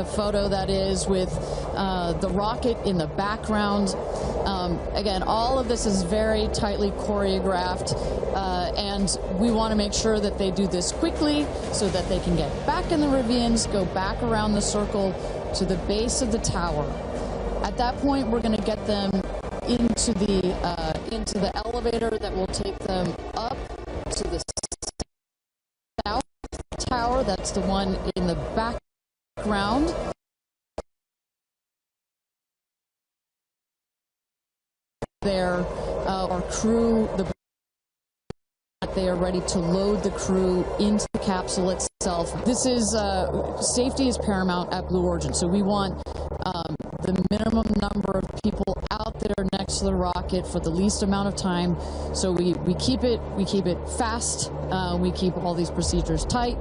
a photo that is with the rocket in the background. Again, all of this is very tightly choreographed, and we want to make sure that they do this quickly so that they can get back in the ravines, go back around the circle to the base of the tower. At that point, we're going to get them into the elevator that will take them up to the south tower. That's the one in the background. There, our crew, they are ready to load the crew into the capsule itself. This is safety is paramount at Blue Origin, so we want the minimum number of people out there next to the rocket for the least amount of time. So we keep it fast. We keep all these procedures tight.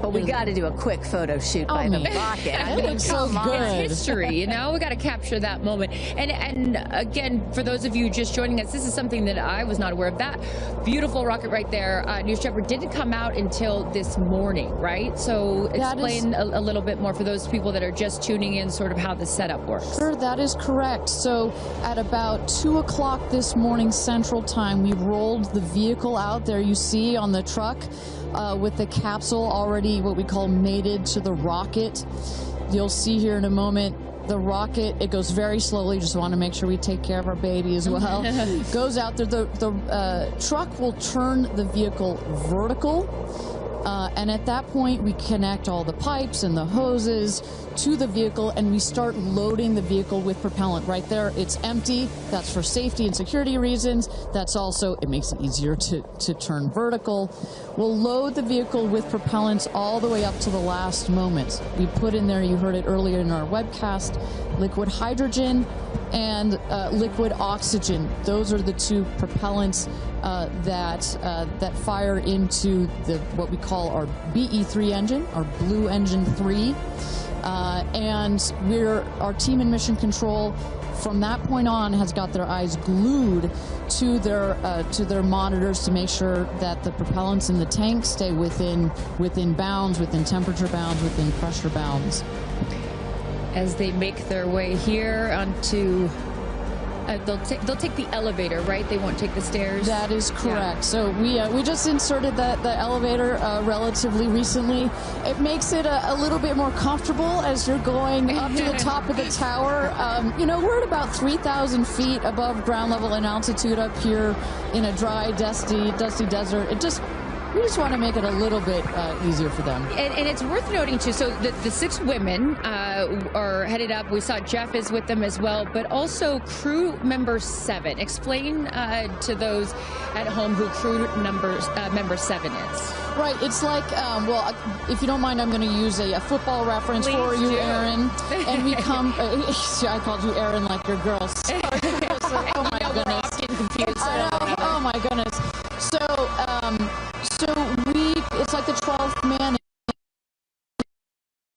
But we got to do a quick photo shoot by the rocket. I mean, so good. It's history, you know. We got to capture that moment. And again, for those of you just joining us, this is something that I was not aware of. That beautiful rocket right there, News Shepherd, didn't come out until this morning, right? So explain a little bit more for those people that are just tuning in, sort of how the setup works. Sure, that is correct. So at about 2 o'clock this morning Central Time, we rolled the vehicle out there. You see on the truck. With the capsule already what we call mated to the rocket. You'll see here in a moment the rocket, it goes very slowly, just want to make sure we take care of our baby as well. Goes out there, the truck will turn the vehicle vertical, and at that point we connect all the pipes and the hoses to the vehicle, and we start loading the vehicle with propellant. Right there, it's empty. That's for safety and security reasons. That's also, it makes it easier to turn vertical. We'll load the vehicle with propellants all the way up to the last moment. We put in there, you heard it earlier in our webcast, liquid hydrogen and liquid oxygen. Those are the two propellants that fire into what we call our BE3 engine, our Blue Engine 3. And our team in Mission Control from that point on has got their eyes glued to their monitors to make sure that the propellants in the tank stay within bounds, within temperature bounds, within pressure bounds. As they make their way here onto, they'll take the elevator, right? They won't take the stairs. That is correct. Yeah. So we just inserted the elevator relatively recently. It makes it a little bit more comfortable as you're going up to the top of the tower. You know, we're at about 3,000 feet above ground level in altitude up here in a dry, dusty desert. We just want to make it a little bit easier for them. And it's worth noting, too, so the 6 women are headed up. We saw Jeff is with them as well, but also crew member 7. Explain to those at home who crew member 7 is. Right. It's like, well, if you don't mind, I'm going to use a football reference for you, Aaron. And we come, I called you Aaron like your girl. Sorry. Oh, my goodness. I know. Oh, my goodness. So it's like the 12th man.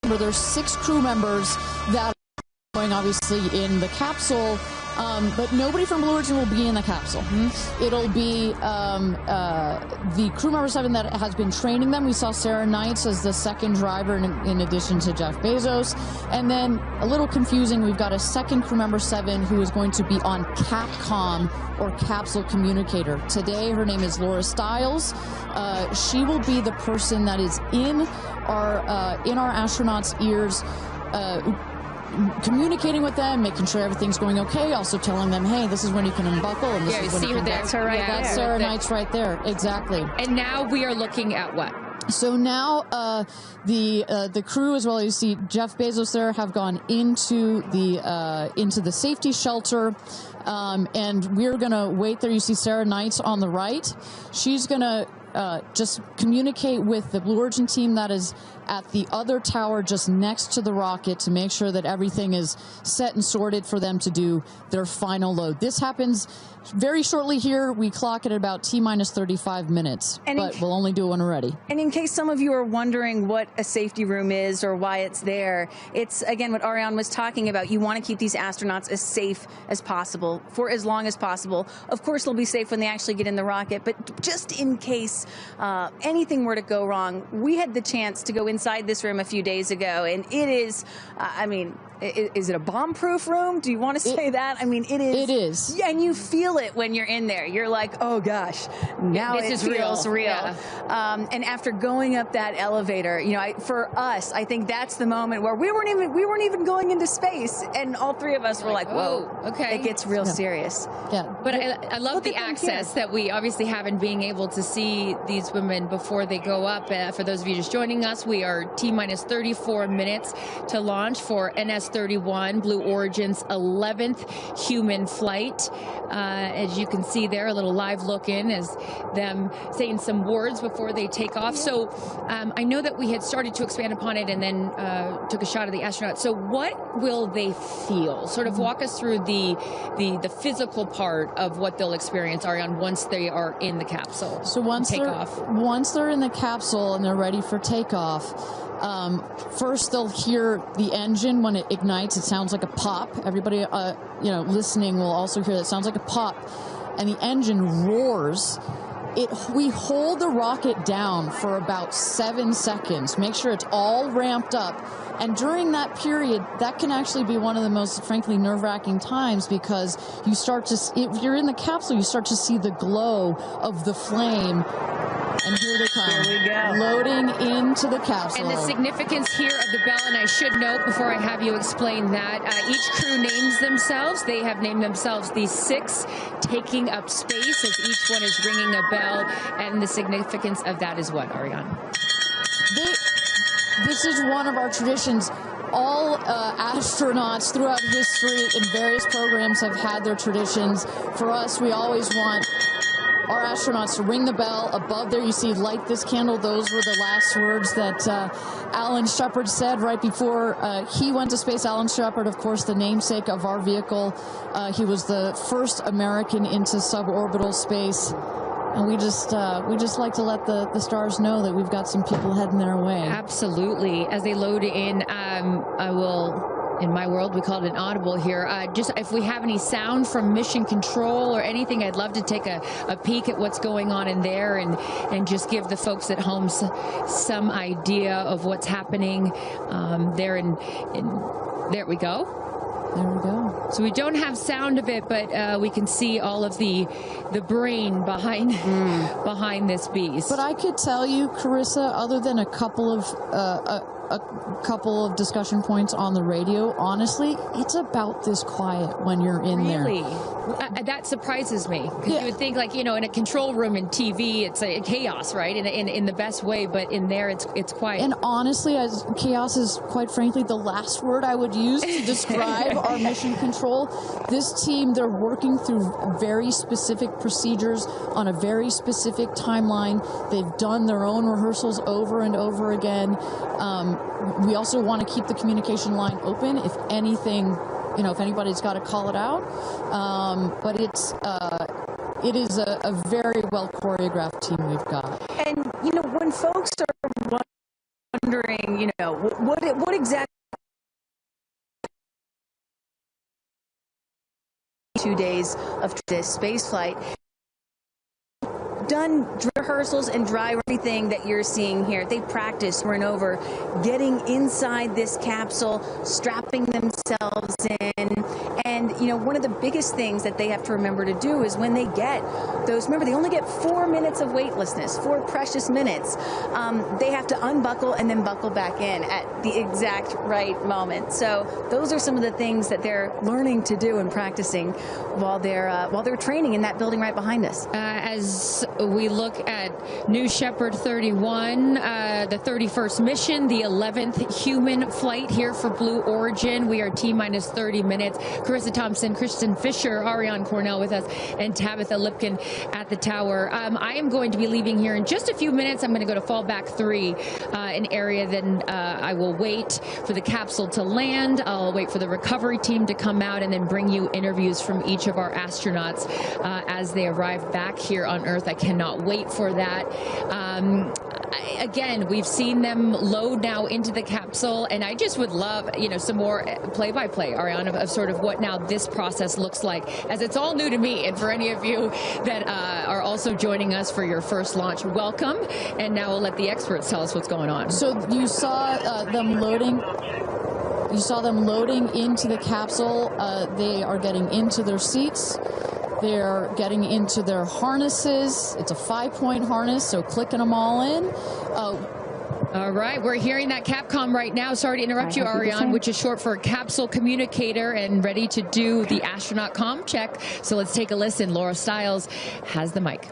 There's 6 crew members that are going obviously in the capsule, but nobody from Blue Origin will be in the capsule. It'll be the crew member 7 that has been training them. We saw Sarah Knights as the second driver in addition to Jeff Bezos. And then, a little confusing, we've got a second crew member 7 who is going to be on Capcom, or capsule communicator. Today, her name is Laura Stiles. She will be the person that is in our astronauts' ears, communicating with them, making sure everything's going okay, also telling them, hey, this is when you can unbuckle, and this is when you can... That's her right there. That's Sarah Knights right there, exactly. And now we are looking at what? So now the crew, as well as you see Jeff Bezos there, have gone into the safety shelter, and we're gonna wait there. You see Sarah Knights on the right. She's gonna just communicate with the Blue Origin team that is at the other tower just next to the rocket to make sure that everything is set and sorted for them to do their final load. This happens very shortly here. We clock it at about T-minus 35 minutes, but we'll only do it when we're ready. And in case some of you are wondering what a safety room is or why it's there, it's, again, what Ariane was talking about. You want to keep these astronauts as safe as possible for as long as possible. Of course, they'll be safe when they actually get in the rocket, but just in case case anything were to go wrong. We had the chance to go inside this room a few days ago, and it is, I mean, is it a bomb-proof room? Do you want to say that? I mean, it is. It is. Yeah, and you feel it when you're in there. You're like, oh gosh, now this feels real. Yeah. And after going up that elevator, you know, for us, I think that's the moment where we weren't even going into space, and all three of us were like, whoa, okay, it gets real serious. Yeah, but I love the access that we obviously have in being able to see these women before they go up. For those of you just joining us, we are T-minus 34 minutes to launch for NS-31, Blue Origin's 11th human flight. As you can see there, a little live look in as them saying some words before they take off. So I know that we had started to expand upon it and then took a shot of the astronaut. So what will they feel? Sort of walk us through the physical part of what they'll experience, Ariane, once they are in the capsule. So once they're in the capsule and they're ready for takeoff, first they'll hear the engine when it ignites. It sounds like a pop. Everybody, you know, listening will also hear that. It sounds like a pop, and the engine roars. We hold the rocket down for about 7 seconds. Make sure it's all ramped up. And during that period, that can actually be one of the most, frankly, nerve-wracking times, because you start to, if you're in the capsule, you start to see the glow of the flame. And here they come. Here we go. Loading into the capsule. And the significance here of the bell, and I should note before I have you explain that, each crew names themselves. They have named themselves the 6 taking up space, as each one is ringing a bell. And the significance of that is what, Ariane? This is one of our traditions. All astronauts throughout history in various programs have had their traditions. For us, we always want our astronauts to ring the bell. Above there, you see, light this candle. Those were the last words that Alan Shepard said right before he went to space. Alan Shepard, of course, the namesake of our vehicle. He was the first American into suborbital space. And we just like to let the stars know that we've got some people heading their way. Absolutely. As they load in, I will... In my world, we call it an audible here. Just if we have any sound from mission control or anything, I'd love to take a peek at what's going on in there and just give the folks at home some idea of what's happening there. There we go. There we go. So we don't have sound of it, but we can see all of the brain behind this beast. But I could tell you, Carissa, other than a couple of discussion points on the radio, honestly, it's about this quiet when you're in there. Really? That surprises me. Because you would think, like, you know, in a control room in TV, it's a chaos, right? In the best way, but in there, it's quiet. And honestly, chaos is, quite frankly, the last word I would use to describe our mission control. This team, they're working through very specific procedures on a very specific timeline. They've done their own rehearsals over and over again. We also want to keep the communication line open if anything, you know, if anybody's got to call it out. But it is a very well choreographed team we've got. And, you know, when folks are wondering, you know, what exactly 2 days of this space flight, done rehearsals and dry everything that you're seeing here. They practiced over and over getting inside this capsule, strapping themselves in. And, you know, one of the biggest things that they have to remember to do is when they get those, remember, they only get 4 minutes of weightlessness, 4 precious minutes. They have to unbuckle and then buckle back in at the exact right moment. So those are some of the things that they're learning to do and practicing while they're training in that building right behind us. As we look at New Shepard 31, the 31st mission, the 11th human flight here for Blue Origin. We are T-minus 30 minutes. Carissa Thompson, Kristen Fisher, Ariane Cornell with us, and Tabitha Lipkin at the tower. I am going to be leaving here in just a few minutes. I'm going to go to fallback 3, an area. Then I will wait for the capsule to land. I'll wait for the recovery team to come out and then bring you interviews from each of our astronauts as they arrive back here on Earth. I cannot wait for that. again, we've seen them load now into the capsule, and I just would love, you know, some more play-by-play, Ariane, of sort of what now this process looks like, as it's all new to me. And for any of you that are also joining us for your first launch, welcome. And now we'll let the experts tell us what's going on. So you saw them loading. You saw them loading into the capsule. They are getting into their seats. They're getting into their harnesses. It's a 5-point harness, so clicking them all in. All right, we're hearing that Capcom right now. Sorry to interrupt you, Ariane, which is short for Capsule Communicator, and ready to do the astronaut comm check. So let's take a listen. Laura Stiles has the mic.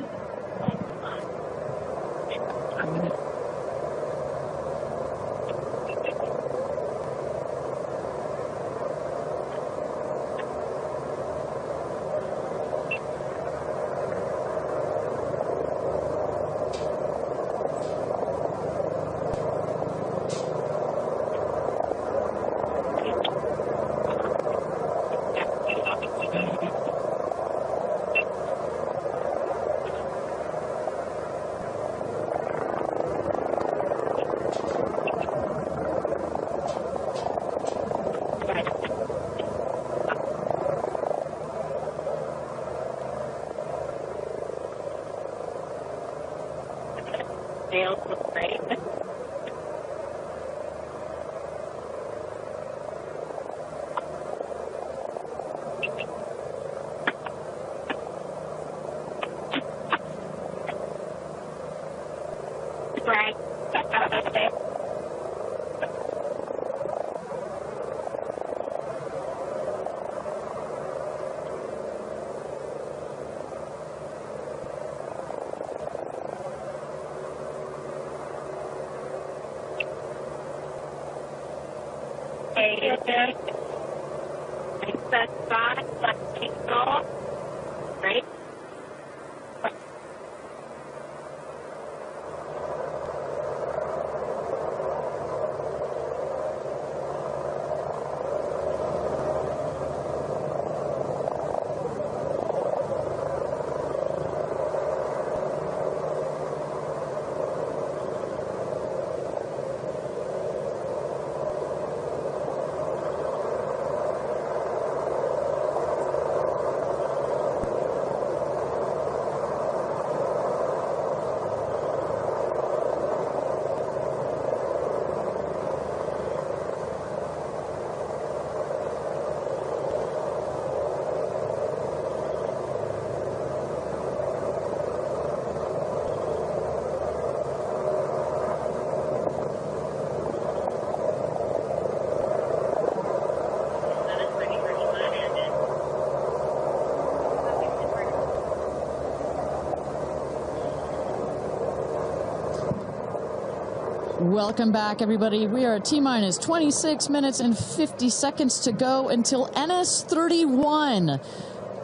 Welcome back, everybody. We are at T-minus 26 minutes and 50 seconds to go until NS-31.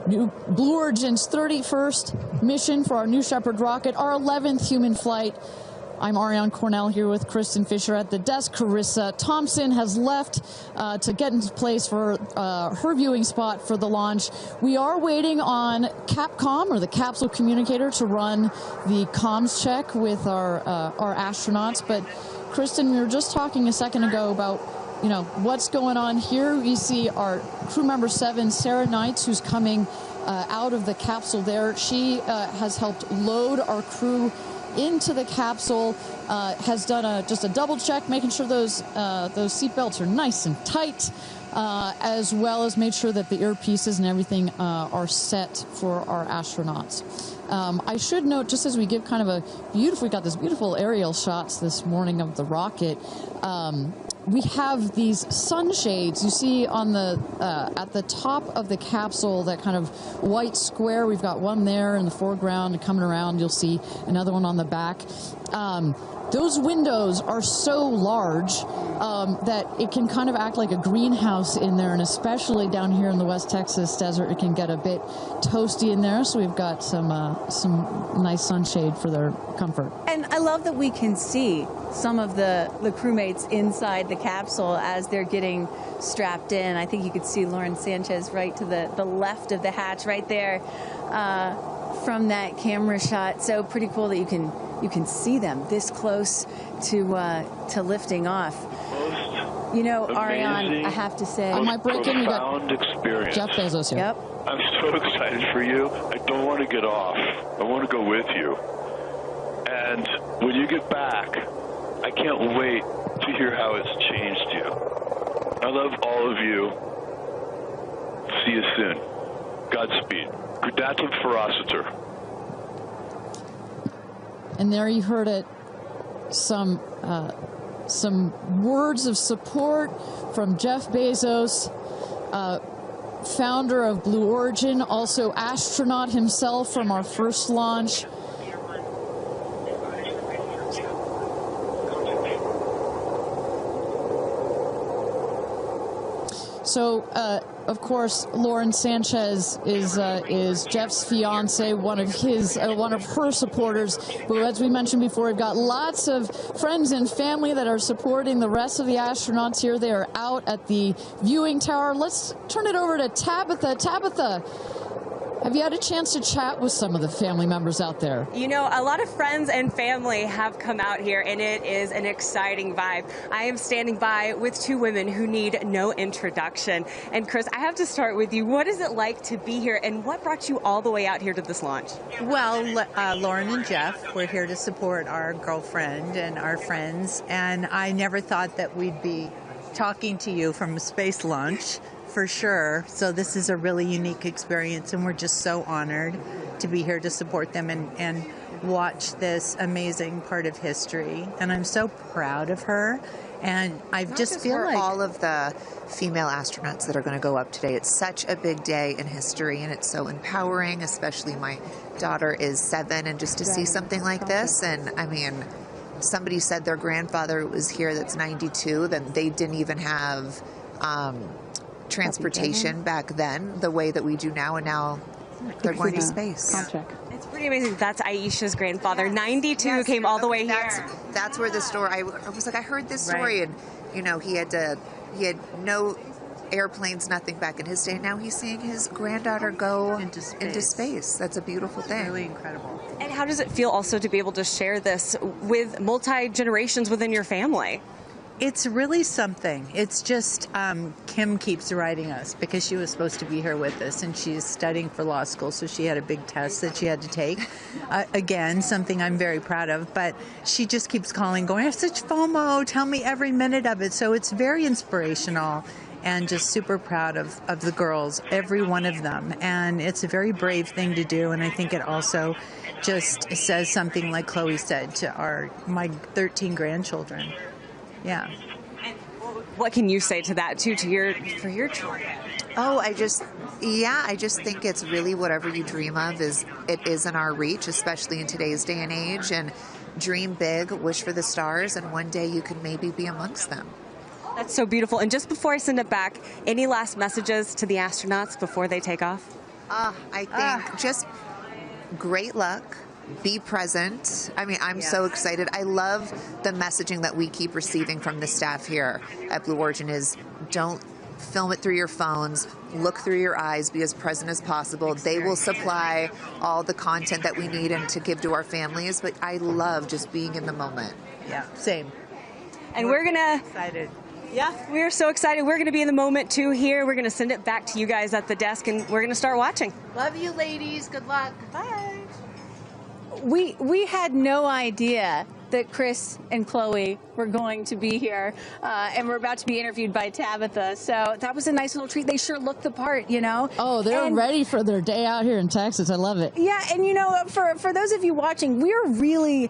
New Blue Origin's 31st mission for our New Shepard rocket, our 11th human flight. I'm Ariane Cornell here with Kristen Fisher at the desk. Carissa Thompson has left to get into place for her viewing spot for the launch. We are waiting on Capcom, or the Capsule Communicator, to run the comms check with our astronauts. But Kristen, we were just talking a second ago about, you know, what's going on here. We see our crew member 7, Sarah Knights, who's coming out of the capsule there. She has helped load our crew into the capsule, has done just a double check, making sure those seat belts are nice and tight, as well as made sure that the earpieces and everything are set for our astronauts. I should note, just as we give kind of a beautiful, we got this beautiful aerial shots this morning of the rocket. We have these sunshades you see on the at the top of the capsule, that kind of white square. We've got one there in the foreground, and coming around you'll see another one on the back. Those windows are so large that it can kind of act like a greenhouse in there, and especially down here in the West Texas desert, it can get a bit toasty in there. So we've got some nice sunshade for their comfort. And I love that we can see some of the crewmates inside the capsule as they're getting strapped in. I think you could see Lauren Sanchez right to the left of the hatch right there from that camera shot. So pretty cool that you can you can see them this close to lifting off. You know, Ariane, I have to say, I might break in. We got experience. Jeff Bezos here. Yep. I'm so excited for you. I don't want to get off. I want to go with you. And when you get back, I can't wait to hear how it's changed you. I love all of you. See you soon. Godspeed. Gudatum Ferocitor. And there you heard it. Some words of support from Jeff Bezos, founder of Blue Origin, also astronaut himself from our first launch. So, of course, Lauren Sanchez is Jeff's fiance, one of her supporters. But as we mentioned before, we've got lots of friends and family that are supporting the rest of the astronauts here. They are out at the viewing tower. Let's turn it over to Tabitha. Tabitha, have you had a chance to chat with some of the family members out there? You know, a lot of friends and family have come out here, and it is an exciting vibe. I am standing by with two women who need no introduction. And Chris, I have to start with you. What is it like to be here, and what brought you all the way out here to this launch? Well, Lauren and Jeff, we're here to support our girlfriend and our friends, and I never thought that we'd be talking to you from a space launch. For sure. So this is a really unique experience, and we're just so honored to be here to support them and watch this amazing part of history. And I'm so proud of her. And I just feel like all of the female astronauts that are going to go up today. It's such a big day in history, and it's so empowering, especially my daughter is 7, and just to see something like this. And I mean, somebody said their grandfather was here that's 92, then they didn't even have transportation back then the way that we do now, and now they're going to space. It's pretty amazing. That's Aisha's grandfather. 92 came all the way here. That's where the story, I was like, I heard this story, and you know, he had no airplanes, nothing back in his day. Now he's seeing his granddaughter go into space. That's a beautiful thing. It's really incredible. And how does it feel also to be able to share this with multi-generations within your family? It's really something. It's just Kim keeps writing us because she was supposed to be here with us, and she's studying for law school, so she had a big test that she had to take. Again, something I'm very proud of, but she just keeps calling, going, I have such FOMO, tell me every minute of it. So it's very inspirational, and just super proud of the girls, every one of them. And it's a very brave thing to do, and I think it also just says something, like Chloe said, to my 13 grandchildren. Yeah. And what can you say to that too, for your children? Oh, I just think it's really whatever you dream of is in our reach, especially in today's day and age. And dream big, wish for the stars, and one day you could maybe be amongst them. That's so beautiful. And just before I send it back, any last messages to the astronauts before they take off? I think just great luck. Be present. I mean, I'm so excited. I love the messaging that we keep receiving from the staff here at Blue Origin is don't film it through your phones, look through your eyes, be as present as possible. They will supply all the content that we need and to give to our families, but I love just being in the moment. Yeah, same. And we're excited. Yeah, we're so excited. We're going to be in the moment too here. We're going to send it back to you guys at the desk, and we're going to start watching. Love you, ladies. Good luck. Bye. We had no idea that Chris and Chloe were going to be here, and we're about to be interviewed by Tabitha. So that was a nice little treat. They sure look the part, you know. Oh, they're ready for their day out here in Texas. I love it. Yeah, and you know, for those of you watching, we're really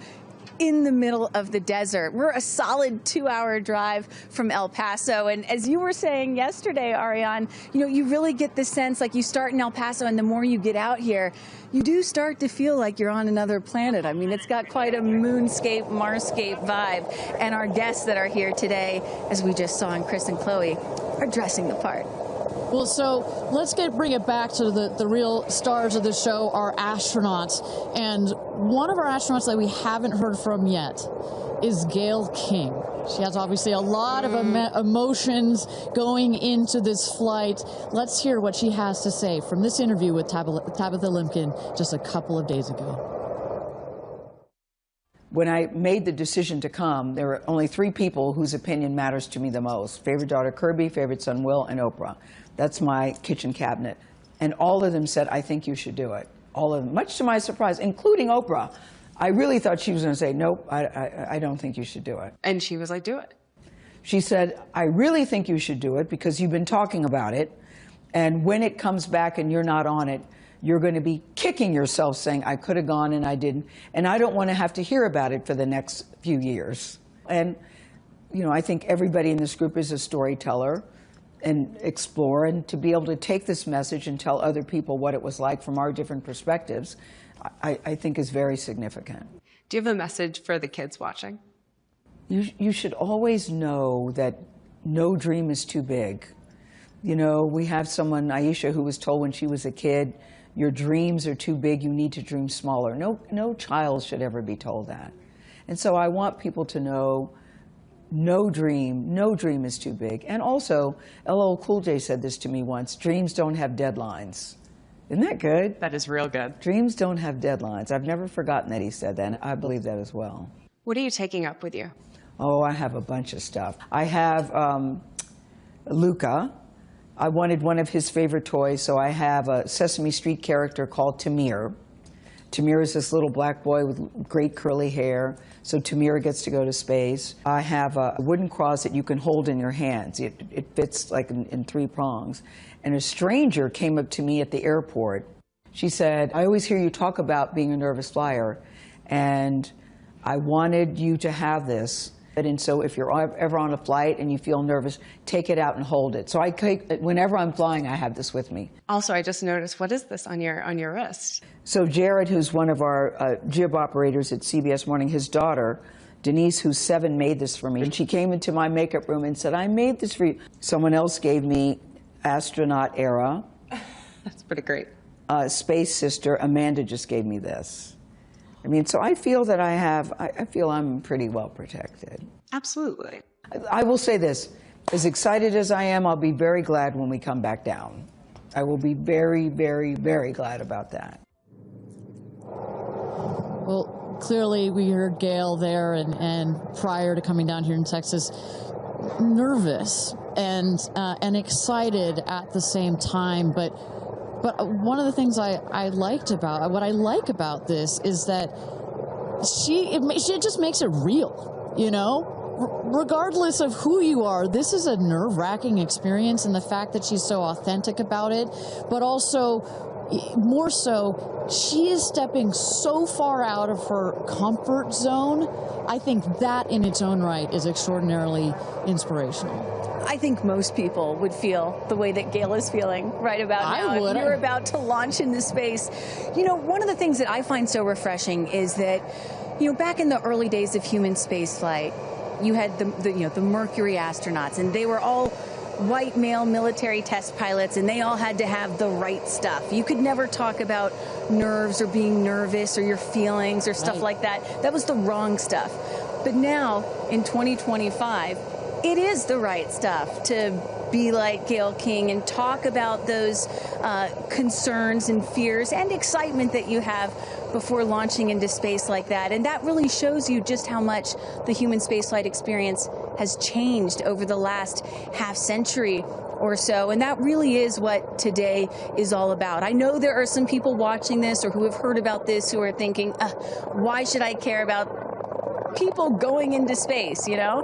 in the middle of the desert. We're a solid 2-hour drive from El Paso. And as you were saying yesterday, Ariane, you know, you really get the sense like you start in El Paso, and the more you get out here, you do start to feel like you're on another planet. I mean, it's got quite a moonscape, Marscape vibe. And our guests that are here today, as we just saw in Chris and Chloe, are dressing the part. Well, so let's bring it back to the real stars of the show, our astronauts. And one of our astronauts that we haven't heard from yet is Gayle King. She has obviously a lot of emotions going into this flight. Let's hear what she has to say from this interview with Tabitha Limpkin just a couple of days ago. When I made the decision to come, there were only 3 people whose opinion matters to me the most. Favorite daughter Kirby, favorite son Will, and Oprah. That's my kitchen cabinet. And all of them said, I think you should do it. All of them, much to my surprise, including Oprah. I really thought she was going to say, nope, I don't think you should do it. And she was like, do it. She said, I really think you should do it because you've been talking about it. And when it comes back and you're not on it, you're going to be kicking yourself saying, I could have gone and I didn't. And I don't want to have to hear about it for the next few years. And, you know, I think everybody in this group is a storyteller and explore. And to be able to take this message and tell other people what it was like from our different perspectives, I think is very significant. Do you have a message for the kids watching? You should always know that no dream is too big. You know, we have someone, Aisha, who was told when she was a kid, your dreams are too big, you need to dream smaller. No child should ever be told that. And so I want people to know no dream is too big. And also, LL Cool J said this to me once, dreams don't have deadlines. Isn't that good? That is real good. Dreams don't have deadlines. I've never forgotten that he said that, and I believe that as well. What are you taking up with you? Oh, I have a bunch of stuff. I have Luca. I wanted one of his favorite toys, so I have a Sesame Street character called Tamir. Tamir is this little black boy with great curly hair, so Tamir gets to go to space. I have a wooden cross that you can hold in your hands. It fits like in 3 prongs. And a stranger came up to me at the airport. She said, I always hear you talk about being a nervous flyer, and I wanted you to have this. And so if you're ever on a flight and you feel nervous, take it out and hold it. So whenever I'm flying, I have this with me. Also, I just noticed, what is this on your wrist? So Jared, who's one of our jib operators at CBS Morning, his daughter, Denise, who's 7, made this for me. And she came into my makeup room and said, I made this for you. Someone else gave me Astronaut era. That's pretty great. Space Sister, Amanda just gave me this. I mean, so I feel that I feel I'm pretty well protected. Absolutely. I will say this, as excited as I am, I'll be very glad when we come back down. I will be very, very, very glad about that. Well, clearly we heard Gayle there and prior to coming down here in Texas, nervous and excited at the same time, but one of the things I like about this is that she just makes it real, you know? Regardless of who you are, this is a nerve-wracking experience, and the fact that she's so authentic about it, but also, more so, she is stepping so far out of her comfort zone. I think that in its own right is extraordinarily inspirational. I think most people would feel the way that Gayle is feeling right about now. If you're about to launch into space. You know, one of the things that I find so refreshing is that, you know, back in the early days of human spaceflight, you had the Mercury astronauts, and they were all white male military test pilots, and they all had to have the right stuff. You could never talk about nerves or being nervous or your feelings or stuff like that. That was the wrong stuff. But now, in 2025, it is the right stuff to be like Gayle King and talk about those concerns and fears and excitement that you have before launching into space like that. And that really shows you just how much the human spaceflight experience has changed over the last half century or so. And that really is what today is all about. I know there are some people watching this or who have heard about this who are thinking, why should I care about people going into space, you know?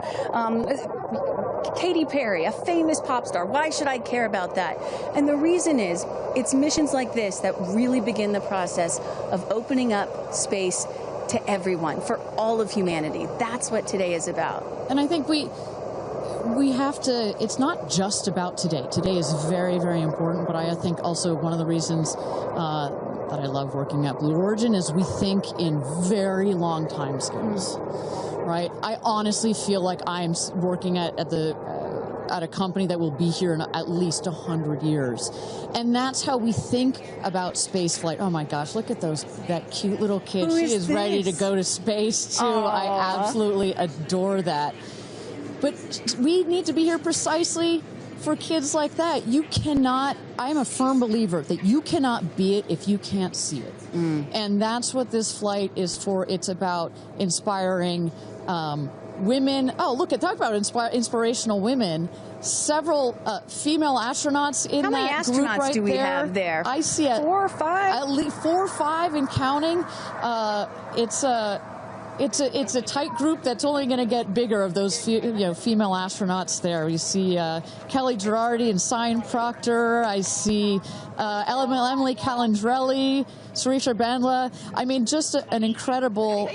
Katy Perry, a famous pop star. Why should I care about that? And the reason is, it's missions like this that really begin the process of opening up space to everyone, for all of humanity. That's what today is about. And I think we have to, it's not just about today. Today is very, very important, but I think also one of the reasons that I love working at Blue Origin is we think in very long time scales, right? I honestly feel like I'm working at a company that will be here in at least 100 years. And that's how we think about space flight. Oh my gosh, look at that cute little kid. She is ready to go to space too. Aww. I absolutely adore that. But we need to be here precisely for kids like that, you cannot, I'm a firm believer that you cannot be it if you can't see it. And that's what this flight is for. It's about inspiring women. Oh, look, talk about inspirational women. Several female astronauts in that group right there. How many astronauts do we have there? I see 4 or 5? At least 4 or 5 and counting. It's a tight group that's only going to get bigger of those female astronauts there. You see Kelly Girardi and Cyan Proctor. I see Emily Calandrelli, Sarisha Bandla. I mean, just an incredible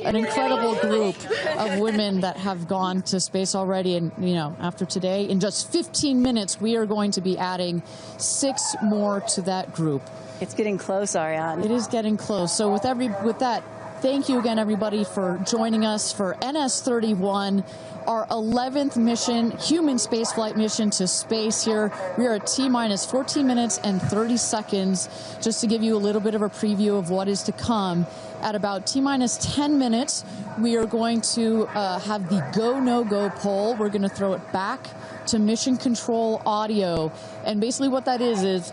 group of women that have gone to space already. And after today, in just 15 minutes, we are going to be adding 6 more to that group. It's getting close, Ariane. It is getting close. So with that. Thank you again, everybody, for joining us for NS-31, our 11th mission, human spaceflight mission to space here. We are at T-minus 14 minutes and 30 seconds, just to give you a little bit of a preview of what is to come. At about T-minus 10 minutes, we are going to have the go, no-go poll. We're going to throw it back to mission control audio. And basically what that is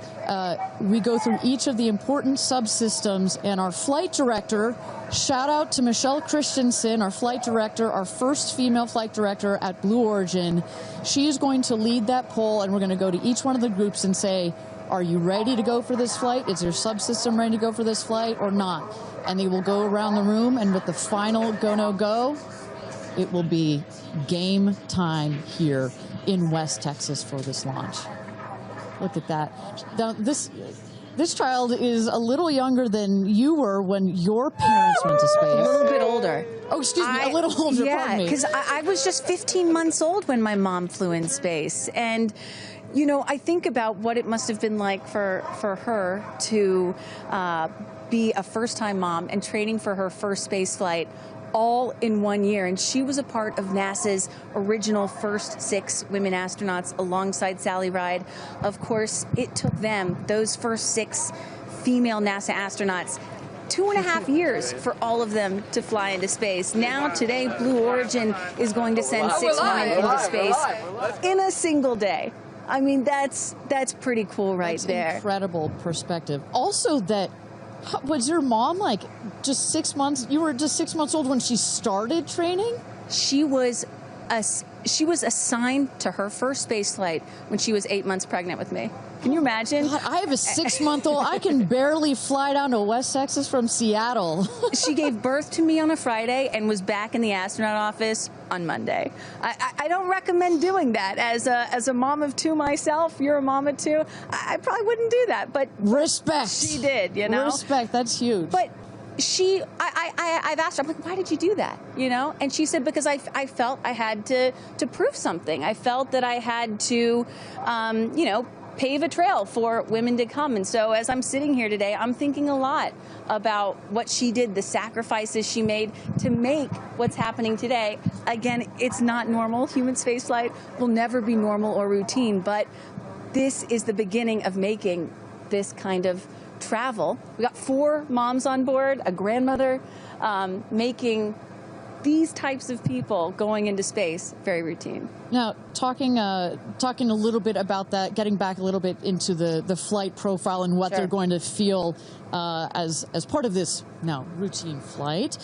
we go through each of the important subsystems, and our flight director, shout out to Michelle Christensen, our flight director, our first female flight director at Blue Origin. She is going to lead that poll, and we're going to go to each one of the groups and say, are you ready to go for this flight? Is your subsystem ready to go for this flight or not? And they will go around the room, and with the final go, no, go, it will be game time here in West Texas for this launch. Look at that. Now, this child is a little younger than you were when your parents went to space. A little bit older. Oh, excuse me, a little older, pardon me. Yeah, because I was just 15 months old when my mom flew in space. And, I think about what it must have been like for her to be a first-time mom and training for her first space flight all in 1 year. And she was a part of NASA's original first 6 women astronauts alongside Sally Ride. Of course, it took them, those first 6 female NASA astronauts, 2.5 years for all of them to fly into space. Now, today, Blue Origin is going to send 6 women into space in a single day. I mean, that's pretty cool right there. Incredible perspective. Also that, was your mom like just 6 months? You were just 6 months old when she started training? She was assigned to her first space flight when she was 8 months pregnant with me. Can you imagine? God, I have a 6-month-old. I can barely fly down to West Texas from Seattle. She gave birth to me on a Friday and was back in the astronaut office on Monday. I don't recommend doing that. As a mom of 2 myself, you're a mom of 2, I probably wouldn't do that. But respect. She did, Respect, that's huge. But I've asked her, I'm like, why did you do that? And she said, because I felt I had to prove something. I felt that I had to, pave a trail for women to come. And so as I'm sitting here today, I'm thinking a lot about what she did, the sacrifices she made to make what's happening today. Again, it's not normal. Human spaceflight will never be normal or routine, but this is the beginning of making this kind of travel. We got 4 moms on board, a grandmother, making these types of people going into space very routine. Now, talking a little bit about that, getting back a little bit into the flight profile and what they're going to feel as part of this now routine flight.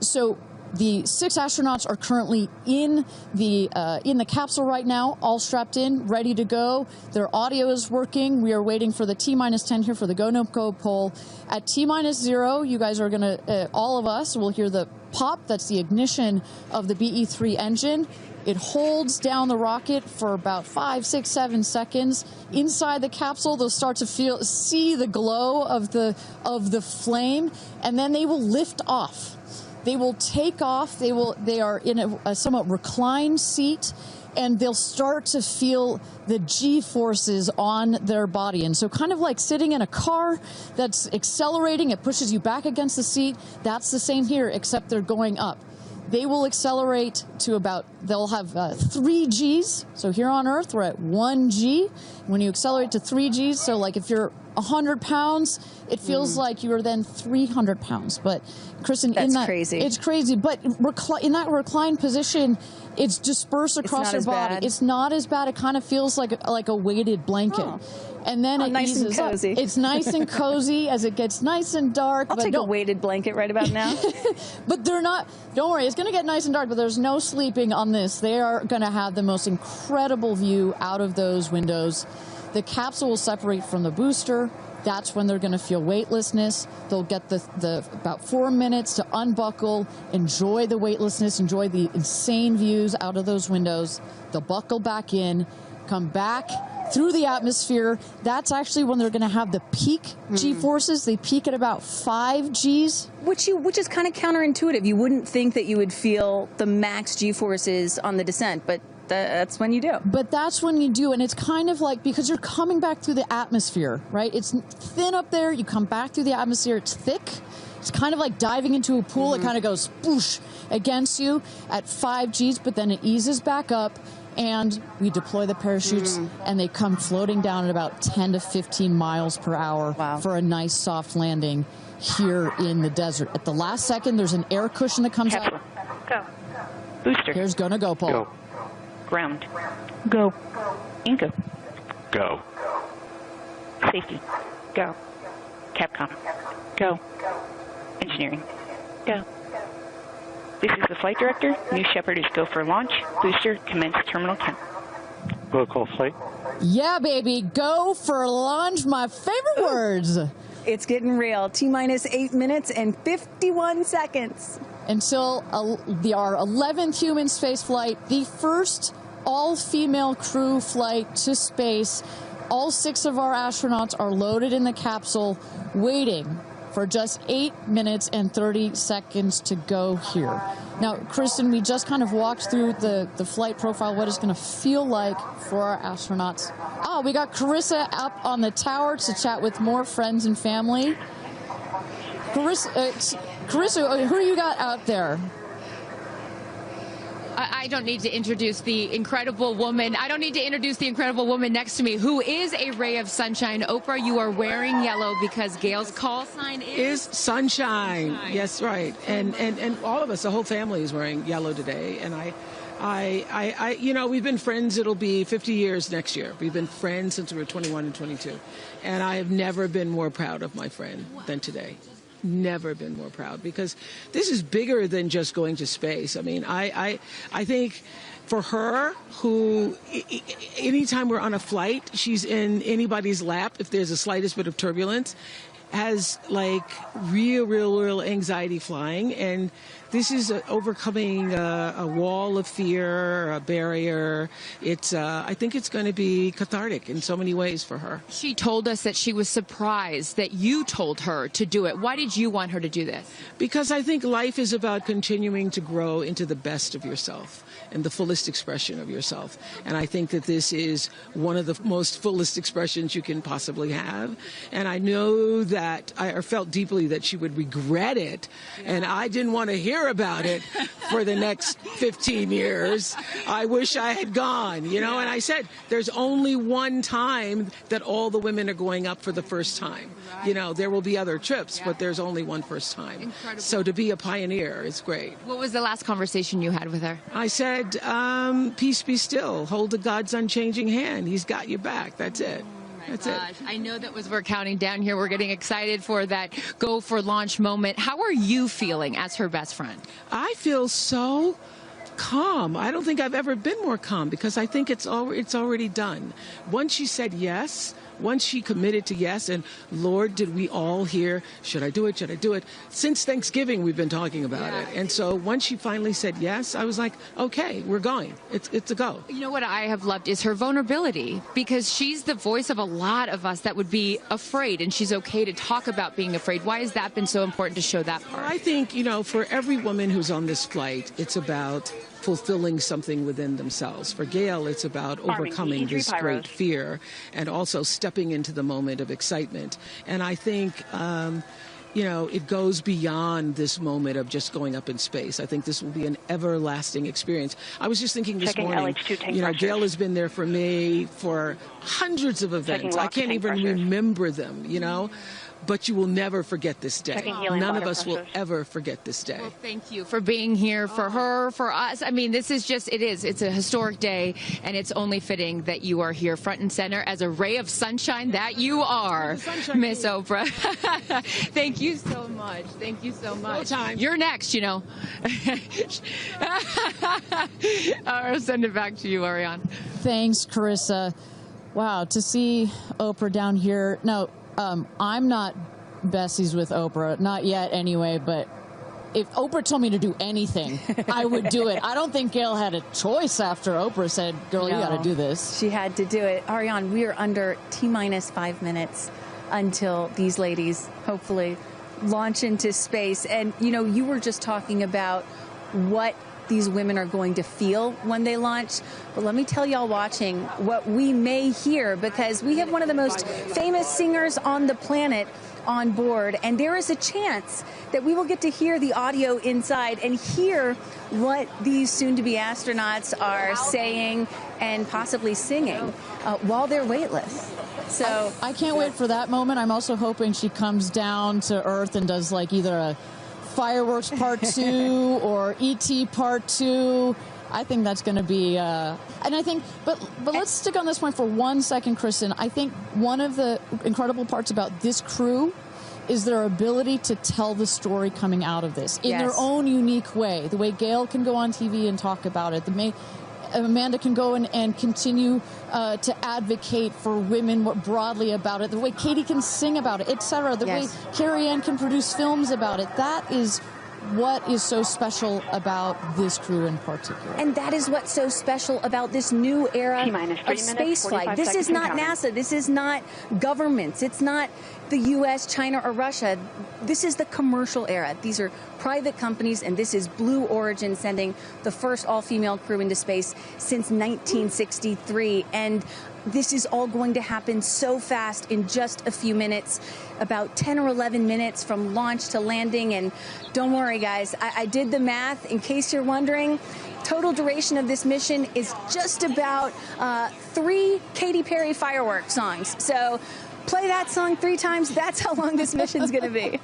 So the 6 astronauts are currently in the capsule right now, all strapped in, ready to go. Their audio is working. We are waiting for the T-minus 10 here for the go, no go poll. At T-minus 0, you guys are going to, all of us will hear the pop. That's the ignition of the BE-3 engine. It holds down the rocket for about 5, 6, 7 seconds. Inside the capsule, they'll start to see the glow of the flame, and then they will lift off. They will take off. They are in a somewhat reclined seat, and they'll start to feel the G-forces on their body. And so kind of like sitting in a car that's accelerating, it pushes you back against the seat. That's the same here, except they're going up. They will accelerate to they'll have 3 Gs. So here on Earth, we're at 1 G. When you accelerate to 3 Gs, so like if you're 100 pounds, it feels like you are then 300 pounds. But Kristen, That's crazy. It's crazy. But in that reclined position, it's dispersed across your body. Bad. It's not as bad. It kind of feels like a weighted blanket. Oh. And then it nice eases and cozy. up. It's nice and cozy as it gets nice and dark. I'll take a weighted blanket right about now. But they're not, don't worry, it's going to get nice and dark, but there's no sleeping on this. They are going to have the most incredible view out of those windows. The capsule will separate from the booster. That's when they're going to feel weightlessness. They'll get the about 4 minutes to unbuckle, enjoy the weightlessness, enjoy the insane views out of those windows. They'll buckle back in, come back through the atmosphere. That's actually when they're going to have the peak G-forces. They peak at about 5 Gs. Which is kind of counterintuitive. You wouldn't think that you would feel the max G-forces on the descent, but that's when you do. But that's when you do, and it's kind of like, because you're coming back through the atmosphere, right? It's thin up there, you come back through the atmosphere, it's thick. It's kind of like diving into a pool. It kind of goes boosh against you at 5 Gs, but then it eases back up, and we deploy the parachutes, and they come floating down at about 10 to 15 miles per hour for a nice soft landing here in the desert. At the last second, there's an air cushion that comes out. Go. Booster. Here's gonna go, Paul. Go. Ground. Go. Inco. Go. Safety. Go. Capcom. Go. Engineering. Go. This is the flight director. New Shepard is go for launch. Booster, commence terminal count. Protocol flight. Yeah, baby. Go for launch. My favorite words. It's getting real. T-minus 8 minutes and 51 seconds. Until our 11th human space flight, the first all-female crew flight to space. All 6 of our astronauts are loaded in the capsule, waiting for just 8 minutes and 30 seconds to go here. Now, Kristen, we just kind of walked through the flight profile, what it's going to feel like for our astronauts. Oh, we got Carissa up on the tower to chat with more friends and family. Carissa, who you got out there? I don't need to introduce the incredible woman. I don't need to introduce the incredible woman next to me, who is a ray of sunshine. Oprah, you are wearing yellow because Gayle's call sign is sunshine. Yes, right. And all of us, the whole family is wearing yellow today. And I you know, we've been friends. It'll be 50 years next year. We've been friends since we were 21 and 22. And I have never been more proud of my friend than today. Never been more proud, because this is bigger than just going to space. I mean, I think for her, who anytime we're on a flight, she's in anybody's lap if there's the slightest bit of turbulence, has like real anxiety flying, and this is overcoming a wall of fear, a barrier. It's I think it's going to be cathartic in so many ways for her. She told us that she was surprised that you told her to do it. Why did you want her to do this? Because I think life is about continuing to grow into the best of yourself and the fullest expression of yourself. And I think that this is one of the most fullest expressions you can possibly have. And I know that I felt deeply that she would regret it, and I didn't want to hear about it for the next 15 years. I wish I had gone, you know, and I said, there's only one time that all the women are going up for the first time. You know, there will be other trips, but there's only one first time. Incredible. So to be a pioneer is great. What was the last conversation you had with her? I said, peace be still. Hold the God's unchanging hand. He's got your back. That's it. That's it. I know that as we're counting down here, we're getting excited for that go for launch moment. How are you feeling as her best friend? I feel so calm. I don't think I've ever been more calm, because I think it's already done. Once she said yes, once she committed to yes, and Lord, did we all hear, should I do it, should I do it? Since Thanksgiving, we've been talking about it. And so once she finally said yes, I was like, okay, we're going. It's a go. You know what I have loved is her vulnerability, because she's the voice of a lot of us that would be afraid, and she's okay to talk about being afraid. Why has that been so important to show that part? I think, you know, for every woman who's on this flight, it's about fulfilling something within themselves. For Gayle, it's about overcoming this great fear and also stepping into the moment of excitement. And I think you know, it goes beyond this moment of just going up in space. I think this will be an everlasting experience. I was just thinking this morning, you know, Gayle has been there for me for hundreds of events. I can't even remember them, you know. But you will never forget this day. None of us will ever forget this day. Well, thank you for being here, for her, for us. I mean, this is just, it's a historic day, and it's only fitting that you are here front and center as a ray of sunshine that you are, Miss Oprah. Thank you so much. Thank you so much. No time. You're next, you know. I'll send it back to you, Ariane. Thanks, Carissa. Wow, to see Oprah down here. No, I'm not besties with Oprah, not yet anyway, but if Oprah told me to do anything, I would do it. I don't think Gayle had a choice after Oprah said, girl, you got to do this. She had to do it. Ariane, we are under T-minus 5 minutes until these ladies hopefully launch into space. And, you know, you were just talking about what these women are going to feel when they launch. But let me tell y'all watching what we may hear, because we have one of the most famous singers on the planet on board, and there is a chance that we will get to hear the audio inside and hear what these soon-to-be astronauts are saying and possibly singing while they're weightless. So I can't wait for that moment. I'm also hoping she comes down to Earth and does like either a Fireworks Part 2 or E.T. Part 2. I think that's going to be, and I think, but let's stick on this point for 1 second, Kristen. I think one of the incredible parts about this crew is their ability to tell the story coming out of this in their own unique way. The way Gayle can go on TV and talk about it. Amanda can go and continue to advocate for women more broadly about it. The way Katy can sing about it, etc. The way Kerianne can produce films about it. That is what is so special about this crew in particular. And that is what's so special about this new era of spaceflight. This is not NASA. This is not governments. It's not the U.S., China, or Russia. This is the commercial era. These are private companies, and this is Blue Origin sending the first all-female crew into space since 1963. And this is all going to happen so fast in just a few minutes, about 10 or 11 minutes from launch to landing. And don't worry, guys, I did the math. In case you're wondering, total duration of this mission is just about 3 Katy Perry fireworks songs. So play that song 3 times. That's how long this mission's going to be.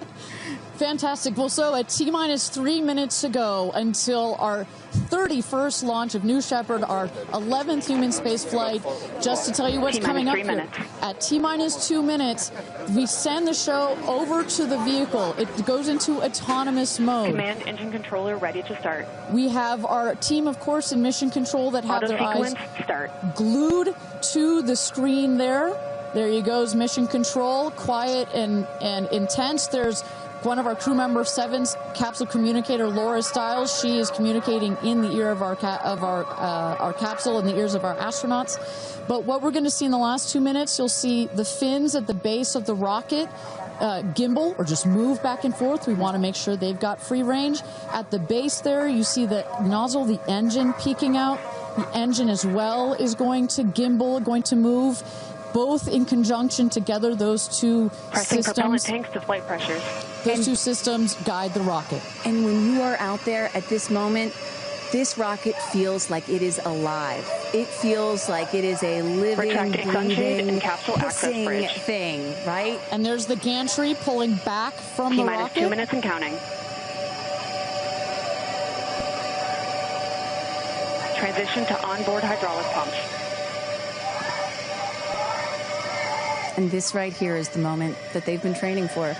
Fantastic. Well, so at T-minus 3 minutes to go until our 31st launch of New Shepard, our 11th human space flight. Just to tell you what's coming up here. At T-minus 2 minutes, we send the show over to the vehicle. It goes into autonomous mode. Command engine controller ready to start. We have our team, of course, in mission control that have their eyes glued to the screen there. There you goes, mission control, quiet and intense. There's one of our crew member 7's capsule communicator, Laura Stiles. She is communicating in the ear of our capsule, in the ears of our astronauts. But what we're going to see in the last 2 minutes, you'll see the fins at the base of the rocket gimbal or just move back and forth. We want to make sure they've got free range. At the base there, you see the nozzle, the engine peeking out. The engine as well is going to gimbal, going to move. Both in conjunction together, those two Pressing propellant systems. tanks to flight pressures. Those two systems guide the rocket. And when you are out there at this moment, this rocket feels like it is alive. It feels like it is a living, breathing, hissing thing, right? And there's the gantry pulling back from the rocket. T-minus 2 minutes and counting. Transition to onboard hydraulic pumps. And this right here is the moment that they've been training for.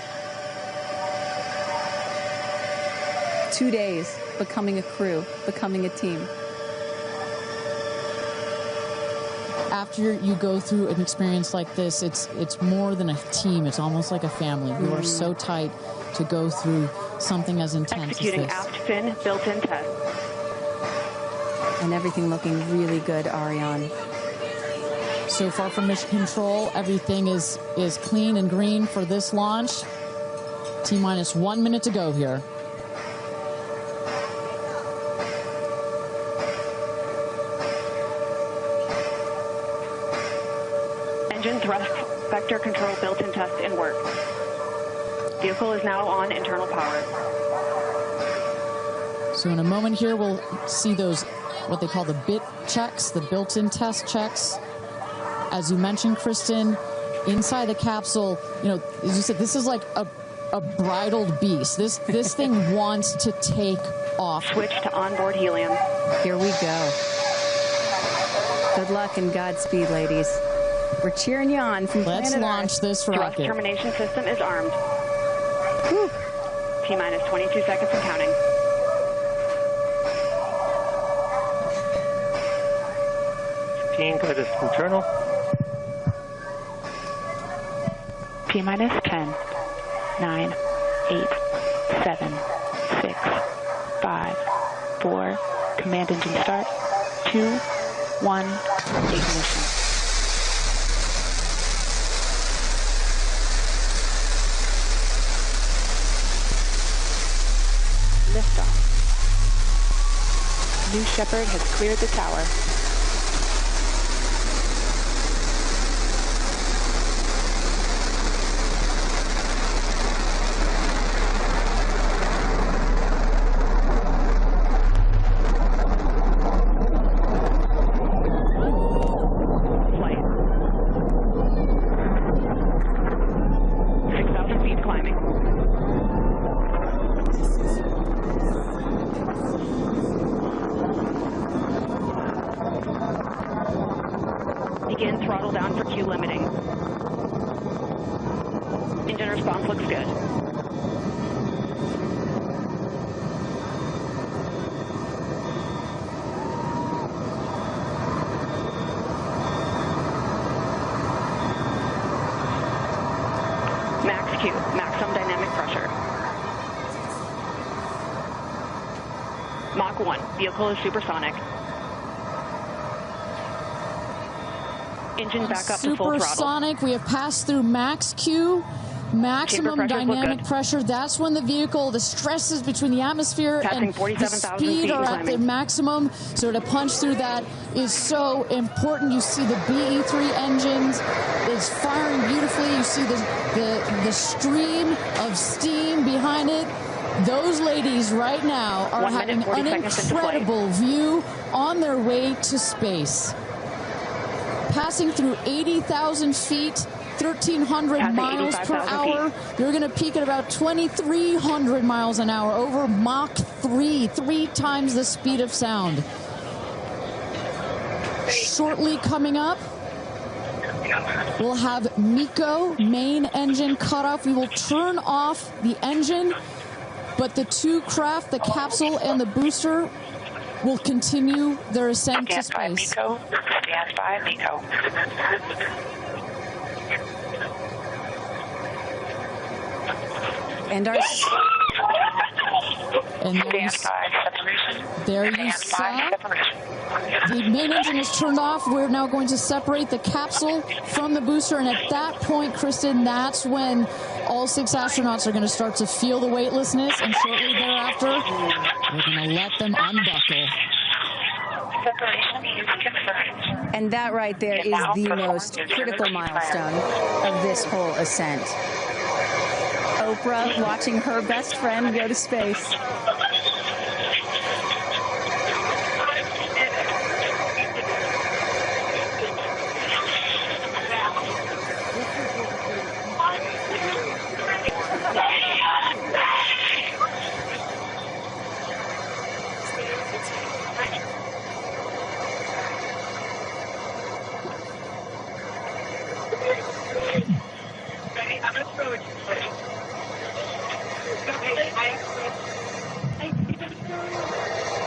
2 days, becoming a crew, becoming a team. After you go through an experience like this, it's more than a team. It's almost like a family. You are so tight to go through something as intense Executing as this. aft fin built-in test. And everything looking really good, Ariane. So far from mission control, everything is clean and green for this launch. T-minus 1 minute to go here. Engine thrust vector control built-in test in work. Vehicle is now on internal power. So in a moment here, we'll see those, what they call the bit checks, the built-in test checks. As you mentioned, Kristen, inside the capsule, you know, as you said, this is like a bridled beast. This thing wants to take off. Switch to onboard helium. Here we go. Good luck and Godspeed, ladies. We're cheering you on from Let's planet launch Earth. this Thrust rocket. termination system is armed. T-minus 22 seconds and counting. Guidance internal. T-minus 10, 9, 8, 7, 6, 5, 4. Command engine start. 2, 1. Ignition. Liftoff. New Shepard has cleared the tower. Flight. 6,000 feet climbing. Begin throttle down for Q limiting. Engine response looks good. Max Q, maximum dynamic pressure. Mach 1, vehicle is supersonic. Engine back up to full throttle. Supersonic, we have passed through max Q, maximum dynamic pressure. That's when the vehicle, the stresses between the atmosphere and the speed are at their maximum. So to punch through that is so important. You see the BE3 engines is firing beautifully. You see the stream of steam behind it. Those ladies right now are having an incredible view on their way to space. Passing through 80,000 feet, 1,300 miles per hour. You're going to peak at about 2,300 miles an hour over Mach 3, 3 times the speed of sound. Shortly coming up, we'll have MECO, main engine cutoff. We will turn off the engine, but the two craft, the capsule and the booster, will continue their ascent to space. Stand by, MECO. And our... And there you saw the main engine is turned off. We're now going to separate the capsule from the booster, and at that point, Kristen, that's when all 6 astronauts are going to start to feel the weightlessness, and shortly thereafter, we're going to let them unbuckle. And that right there is the most critical milestone of this whole ascent. Oprah watching her best friend go to space.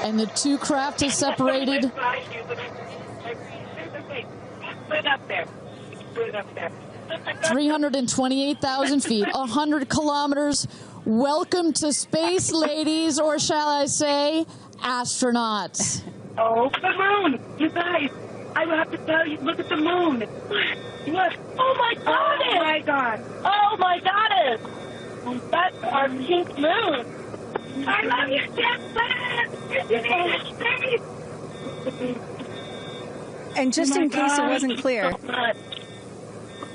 And the two craft is separated. 328,000 feet, 100 kilometers. Welcome to space, ladies, or shall I say, astronauts. Oh, the moon! You guys, I have to tell you, look at the moon. Look. Oh my God! Oh my God! Oh my goddess! That's our pink moon. I love you, Jeff Bezos! And just in case it wasn't clear,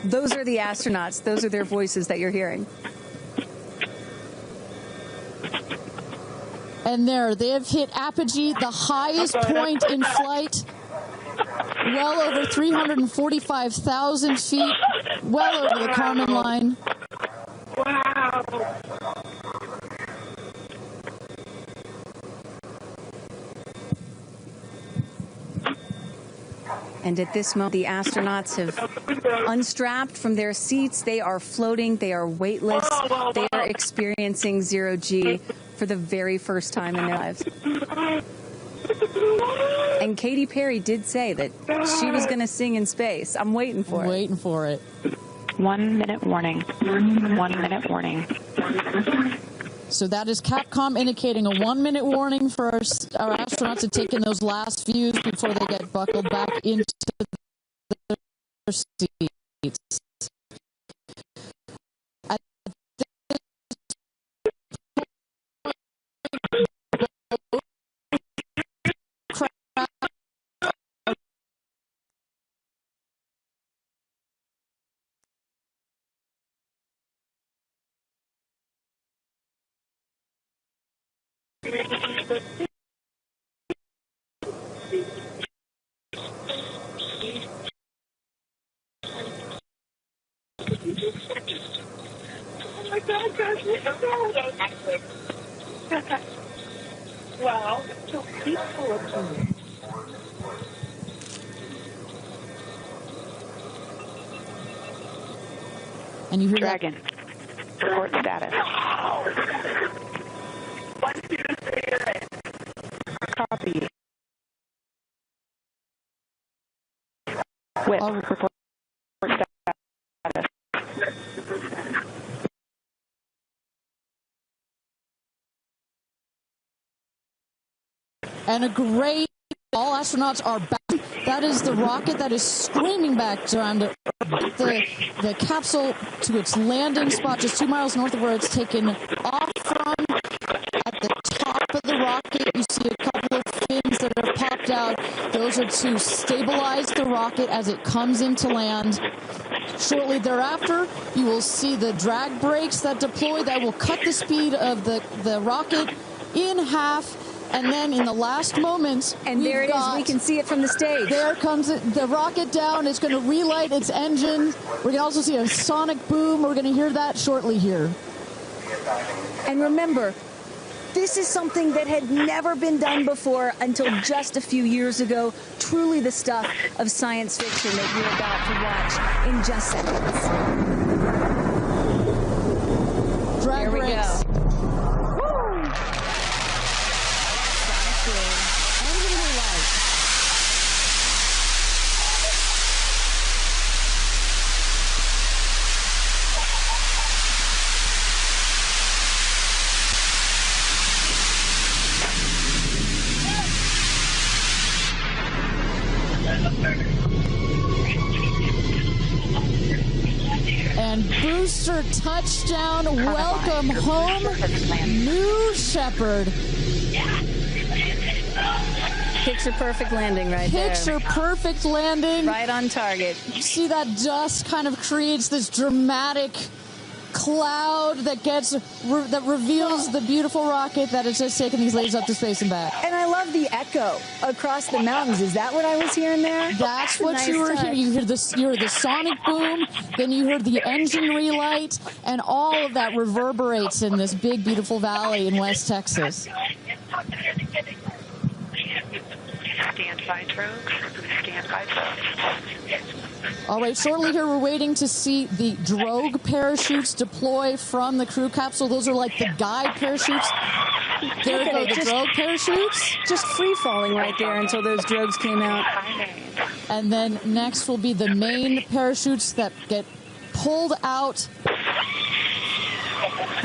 those are the astronauts. Those are their voices that you're hearing. And there, they have hit apogee, the highest point in flight, well over 345,000 feet, well over the Kármán line. Wow. And at this moment, the astronauts have unstrapped from their seats. They are floating. They are weightless. They are experiencing zero-G for the very first time in their lives. And Katy Perry did say that she was going to sing in space. I'm waiting for it. Waiting for it. 1 minute warning. 1 minute warning. So that is Capcom indicating a 1 minute warning for our astronauts to take in those last views before they get buckled back into their seats. At Wow, so peaceful up here. And you hear Dragon. Report status. Copy. Whip. Report status. And a great, all astronauts are back. That is the rocket that is screaming back down to the capsule to its landing spot just 2 miles north of where it's taken off from. At the top of the rocket, you see a couple of fins that are popped out. Those are to stabilize the rocket as it comes into land. Shortly thereafter, you will see the drag brakes that deploy that will cut the speed of the rocket in half. And then in the last moments, and there it is. We can see it from the stage. There comes the rocket down. It's going to relight its engine. We're going to also see a sonic boom. We're going to hear that shortly here. And remember, this is something that had never been done before until just a few years ago. Truly the stuff of science fiction that you're about to watch in just seconds. Drag brakes. And booster touchdown, welcome home, New Shepard. Picture perfect landing right there. Picture perfect landing. Right on target. You see that dust kind of creates this dramatic cloud that reveals the beautiful rocket that has just taken these ladies up to space and back. And I love the echo across the mountains. Is that what I was hearing there? That's what you were hearing. You heard the sonic boom, then you heard the engine relight, and all of that reverberates in this big, beautiful valley in West Texas. Stand by, Drogue. Stand by, Drogue. All right, shortly here, we're waiting to see the drogue parachutes deploy from the crew capsule. Those are like the guide parachutes. There we go, the drogue parachutes. Just free-falling right there until those drogues came out. And then next will be the main parachutes that get pulled out.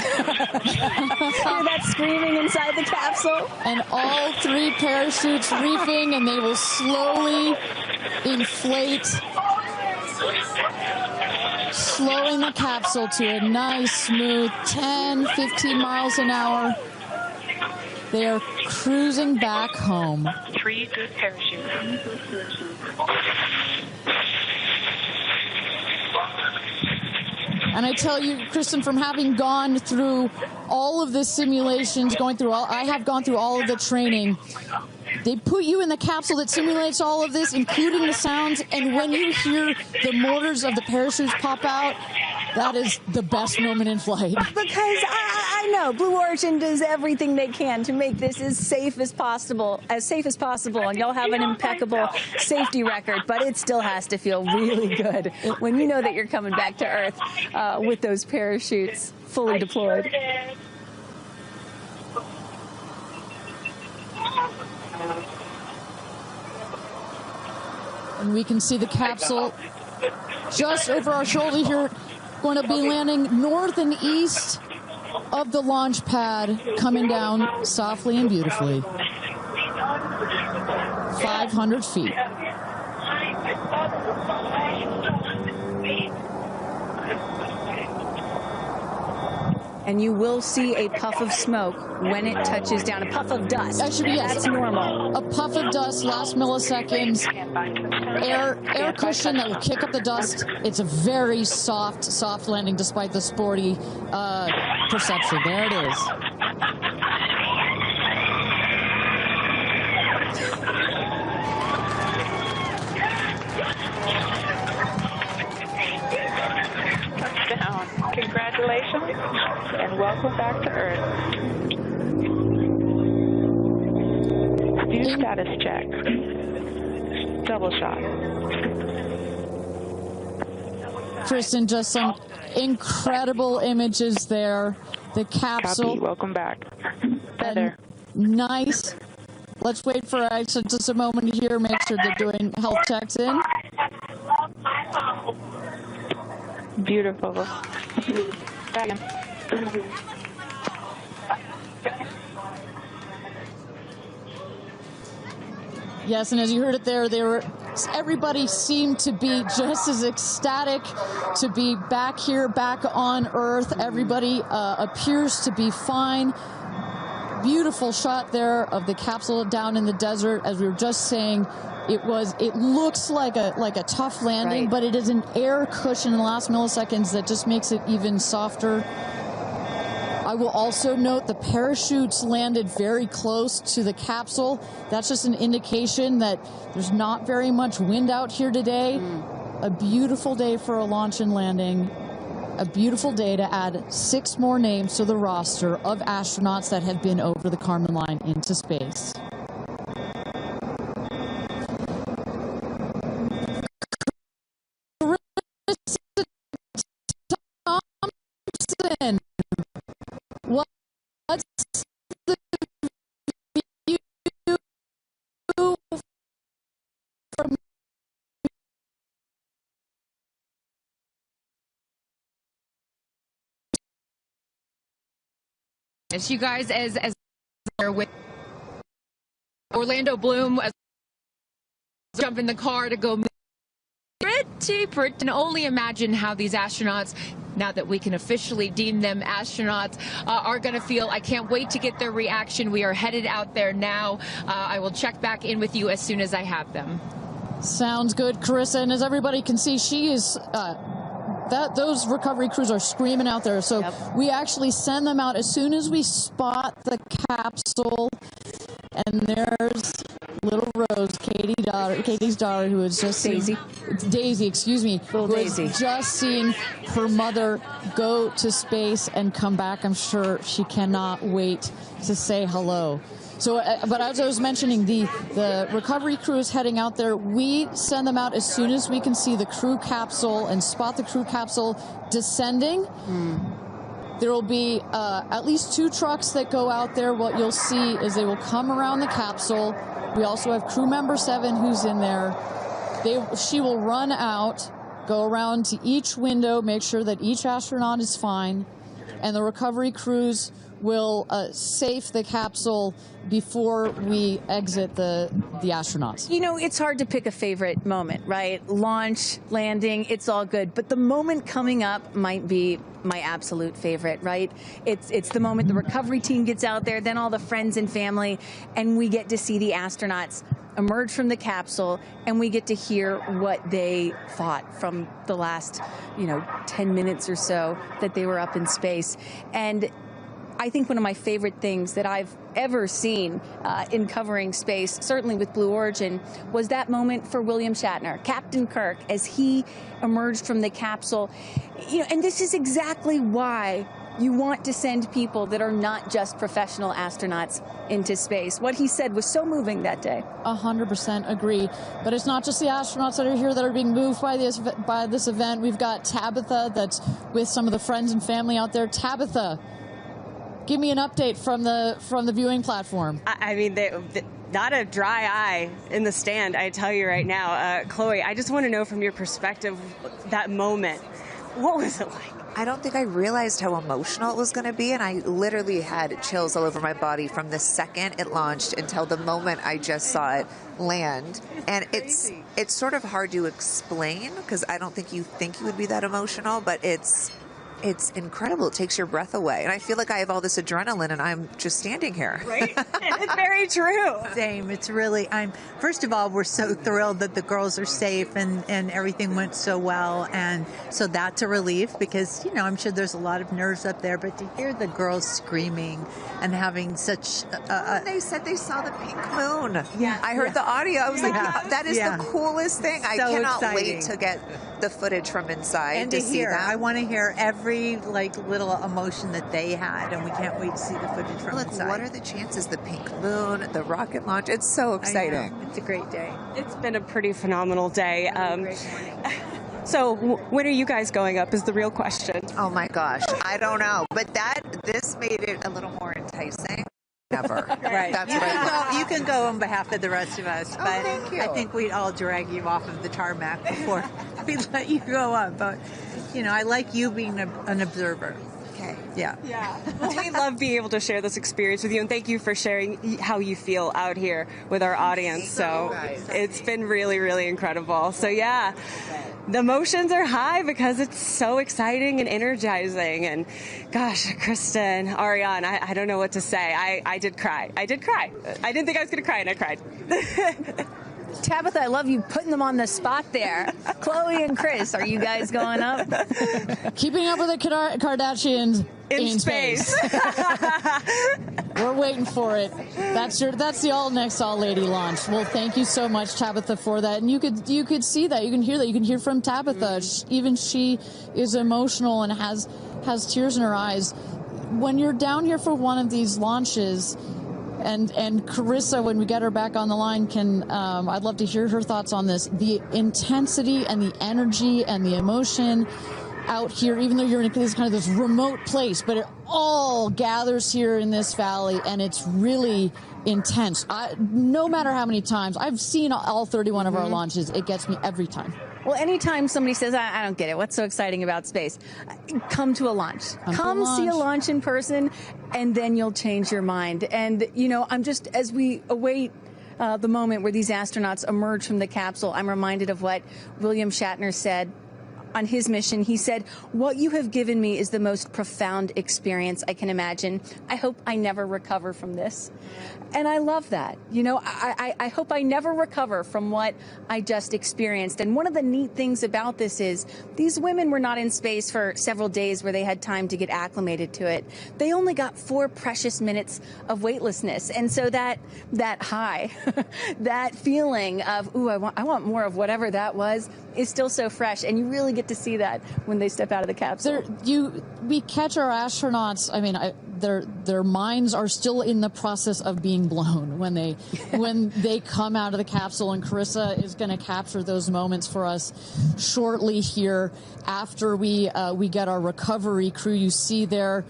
Hear that screaming inside the capsule? And all three parachutes reefing, and they will slowly inflate, slowing the capsule to a nice, smooth 10, 15 miles an hour. They are cruising back home. 3 good parachutes. And I tell you, Kristen, from having gone through all of the simulations, I have gone through all of the training. They put you in the capsule that simulates all of this, including the sounds, and when you hear the motors of the parachutes pop out, that is the best moment in flight. Because I know Blue Origin does everything they can to make this as safe as possible, and you'll have an impeccable safety record, but it still has to feel really good when you know that you're coming back to Earth with those parachutes fully deployed. And we can see the capsule just over our shoulder here, going to be landing north and east of the launch pad, coming down softly and beautifully. 500 feet. And you will see a puff of smoke when it touches down, a puff of dust. Actually, yes, that's normal. A puff of dust, last milliseconds, air cushion that will kick up the dust. It's a very soft landing despite the sporty perception. There it is. Touchdown. Congratulations and welcome back to Earth. Do status check. Double shot. Kristen, just some incredible images there. The capsule. Copy. Welcome back. Feather. Nice. Let's wait for Aisha just a moment here. Make sure they're doing health checks in. Beautiful. Back in. Yes, and as you heard it there, everybody seemed to be just as ecstatic to be back here, back on Earth. Everybody appears to be fine. Beautiful shot there of the capsule down in the desert. As we were just saying, it looks like a tough landing, right, but it is an air cushion in the last milliseconds that just makes it even softer. I will also note the parachutes landed very close to the capsule. That's just an indication that there's not very much wind out here today. A beautiful day for a launch and landing. A beautiful day to add 6 more names to the roster of astronauts that have been over the Kármán line into space. What's the view from as you guys as with Orlando Bloom as jump in the car to go pretty and only imagine how these astronauts, now that we can officially deem them astronauts, are going to feel. I can't wait to get their reaction. We are headed out there now. I will check back in with you as soon as I have them. Sounds good, Carissa. And as everybody can see, she is those recovery crews are screaming out there. So we actually send them out as soon as we spot the capsule. And there's little Rose, Katie's daughter, who is just Daisy, excuse me, who has just seen her mother go to space and come back. I'm sure she cannot wait to say hello. So, but as I was mentioning, the recovery crew is heading out there. We send them out as soon as we can see the crew capsule and spot the crew capsule descending. There will be at least 2 trucks that go out there. What you'll see is they will come around the capsule. We also have crew member 7 who's in there. She will run out, go around to each window, make sure that each astronaut is fine, and the recovery crews will safe the capsule before we exit the astronauts. You know, it's hard to pick a favorite moment, right? Launch, landing, it's all good. But the moment coming up might be my absolute favorite, right? It's the moment the recovery team gets out there, then all the friends and family, and we get to see the astronauts emerge from the capsule, and we get to hear what they thought from the last, 10 minutes or so that they were up in space. And I think one of my favorite things that I've ever seen in covering space, certainly with Blue Origin, was that moment for William Shatner, Captain Kirk, as he emerged from the capsule. And this is exactly why you want to send people that are not just professional astronauts into space. What he said was so moving that day. 100% agree. But it's not just the astronauts that are here that are being moved by this event. We've got Tabitha that's with some of the friends and family out there. Tabitha, give me an update from the viewing platform. I mean, not a dry eye in the stand, I tell you right now. Chloe, I just want to know from your perspective, that moment, what was it like? I don't think I realized how emotional it was going to be, and I literally had chills all over my body from the second it launched until the moment I just saw it land. And it's sort of hard to explain, because I don't think you would be that emotional, but it's incredible. It takes your breath away. And I feel like I have all this adrenaline and I'm just standing here. Right? It's very true. Same. It's really, first of all, we're so thrilled that the girls are safe and everything went so well. And so that's a relief because, I'm sure there's a lot of nerves up there, but to hear the girls screaming and having such they said they saw the pink moon. Yeah. I heard the audio. I was like, that is the coolest thing. I cannot exciting. wait to get the footage from inside and to see hear. that. I want to hear every little emotion that they had, and we can't wait to see the footage from inside. What are the chances? The pink moon, the rocket launch. It's so exciting. It's a great day. It's been a pretty phenomenal day. Great morning. So when are you guys going up is the real question. Oh my gosh, I don't know, but this made it a little more enticing. Never. Right. That's what I You can go on behalf of the rest of us, but thank you. I think we'd all drag you off of the tarmac before we let you go up. But, I like you being an observer. Okay. Yeah. Well, we love being able to share this experience with you, and thank you for sharing how you feel out here with our audience. So it's been really, really incredible. So yeah, the emotions are high because it's so exciting and energizing. And gosh, Kristen, Ariane, I don't know what to say. I did cry. I did cry. I didn't think I was going to cry, and I cried. Tabitha, I love you putting them on the spot there. Chloe and Chris, are you guys going up? Keeping up with the Kardashians in space. We're waiting for it. That's the all next all lady launch. Well, thank you so much, Tabitha, for that. And you could see that, you can hear that, you can hear from Tabitha. Even she is emotional and has tears in her eyes. When you're down here for one of these launches. And Carissa, when we get her back on the line, I'd love to hear her thoughts on this. The intensity and the energy and the emotion out here, even though you're in this remote place, but it all gathers here in this valley, and it's really intense. No matter how many times, I've seen all 31 of our launches, it gets me every time. Well, anytime somebody says, I don't get it, what's so exciting about space? Come to a launch. Come see a launch in person, and then you'll change your mind. And, I'm just, as we await the moment where these astronauts emerge from the capsule, I'm reminded of what William Shatner said on his mission. He said, "What you have given me is the most profound experience I can imagine. I hope I never recover from this." And I love that. I hope I never recover from what I just experienced. And one of the neat things about this is these women were not in space for several days where they had time to get acclimated to it. They only got 4 precious minutes of weightlessness. And so that high, that feeling of, ooh, I want more of whatever that was, is still so fresh. And you really get to see that when they step out of the capsule. We catch our astronauts. I mean, their minds are still in the process of being blown when they come out of the capsule, and Carissa is going to capture those moments for us shortly here after we get our recovery crew. You see there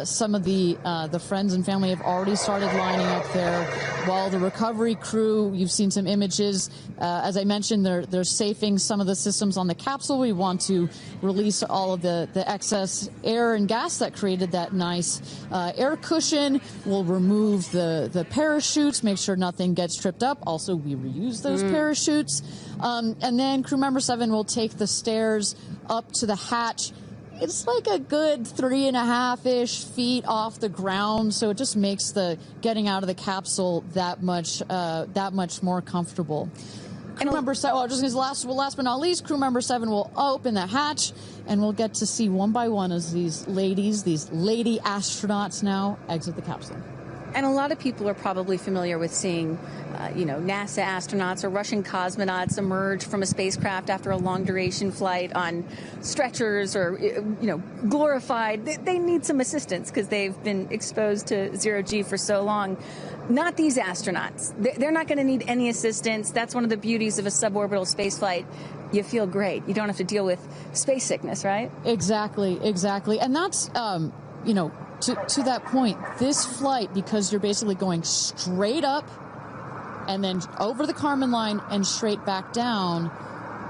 some of the friends and family have already started lining up there, while the recovery crew, you've seen some images. As I mentioned, they're safing some of the systems on the capsule. We want to release all of the excess air and gas that created that nice air cushion. We'll remove the parachutes, make sure nothing gets tripped up. Also, we reuse those parachutes. And then crew member 7 will take the stairs up to the hatch. it's like a good 3.5-ish feet off the ground, so it just makes the getting out of the capsule that much more comfortable. Crew member 7, last but not least, crew member 7 will open the hatch, and we'll get to see one by one as these lady astronauts now exit the capsule. And a lot of people are probably familiar with seeing, NASA astronauts or Russian cosmonauts emerge from a spacecraft after a long duration flight on stretchers or, glorified. They need some assistance because they've been exposed to zero-G for so long. Not these astronauts. They're not going to need any assistance. That's one of the beauties of a suborbital spaceflight. You feel great. You don't have to deal with space sickness, right? Exactly. And that's, to that point, this flight, because you're basically going straight up and then over the Kármán line and straight back down.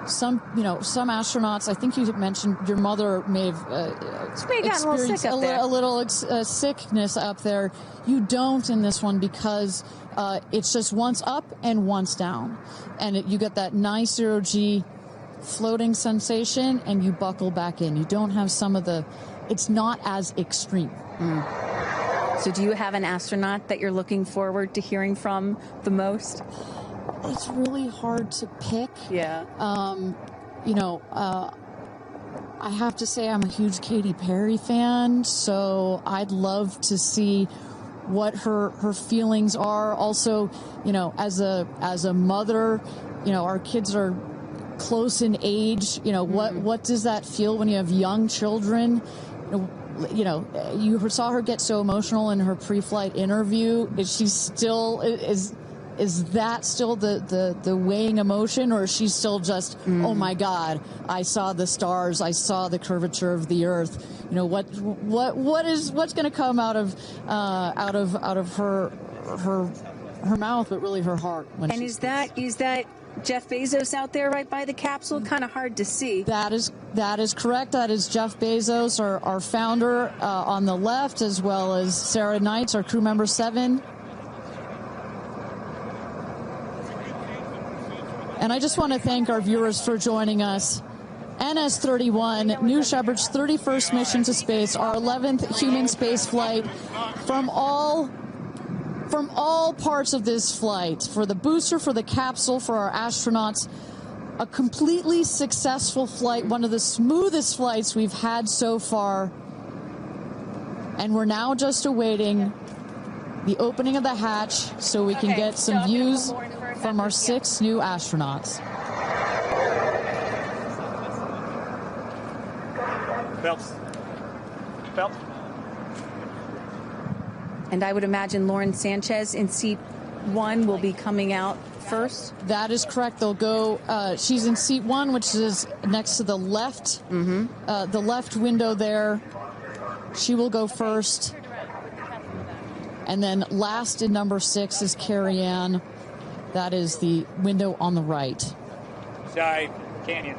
Some astronauts, I think you mentioned your mother may have experienced a little sickness up there. You don't in this one because it's just once up and once down. And you get that nice zero-G floating sensation and you buckle back in. You don't have it's not as extreme. So do you have an astronaut that you're looking forward to hearing from the most? It's really hard to pick. Yeah. I have to say I'm a huge Katy Perry fan, so I'd love to see what her feelings are. Also, as a mother, our kids are close in age. What does that feel when you have young children? You saw her get so emotional in her pre-flight interview. Is that still the weighing emotion, or is she still just, oh my God, I saw the stars, I saw the curvature of the Earth? What's going to come out of her mouth, but really her heart? And is that Jeff Bezos out there right by the capsule? Kind of hard to see. That is correct. That is Jeff Bezos, our founder, on the left, as well as Sarah Knights, our crew member 7. And I just want to thank our viewers for joining us. NS-31, New Shepard's 31st mission to space, our 11th human space flight. From all parts of this flight, for the booster, for the capsule, for our astronauts, a completely successful flight, one of the smoothest flights we've had so far. And we're now just awaiting the opening of the hatch so we can get some views from our 6 new astronauts. Phelps. And I would imagine Lauren Sanchez in seat 1 will be coming out first. That is correct. They'll go. She's in seat 1, which is next to the left, the left window there. She will go first. And then last in number 6 is Kerianne. That is the window on the right. Side canyon.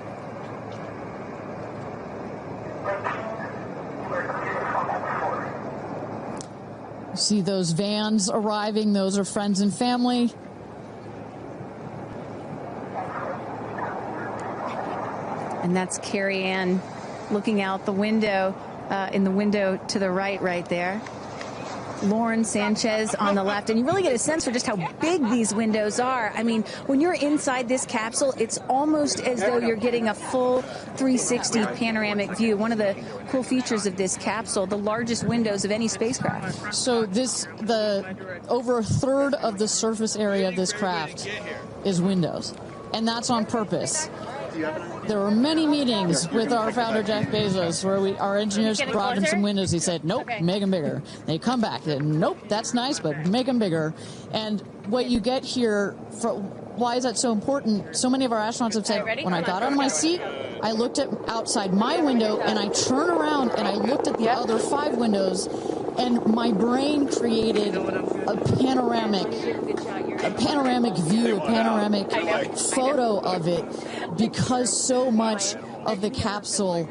You see those vans arriving. Those are friends and family. And that's Kerianne looking out the window, in the window to the right there. Lauren Sanchez on the left, and you really get a sense for just how big these windows are. I mean, when you're inside this capsule, it's almost as though you're getting a full 360 panoramic view. One of the cool features of this capsule, the largest windows of any spacecraft. So over a third of the surface area of this craft is windows, and that's on purpose. There were many meetings with our founder, Jeff Bezos, where our engineers brought him some windows. He said, nope, make them bigger. They come back, and nope, that's nice, but make them bigger. And what you get here, why is that so important? So many of our astronauts have said, when I got out of my seat, I looked outside my window, and I turned around, and I looked at the other 5 windows, and my brain created a panoramic view, a panoramic photo of it, because so much of the capsule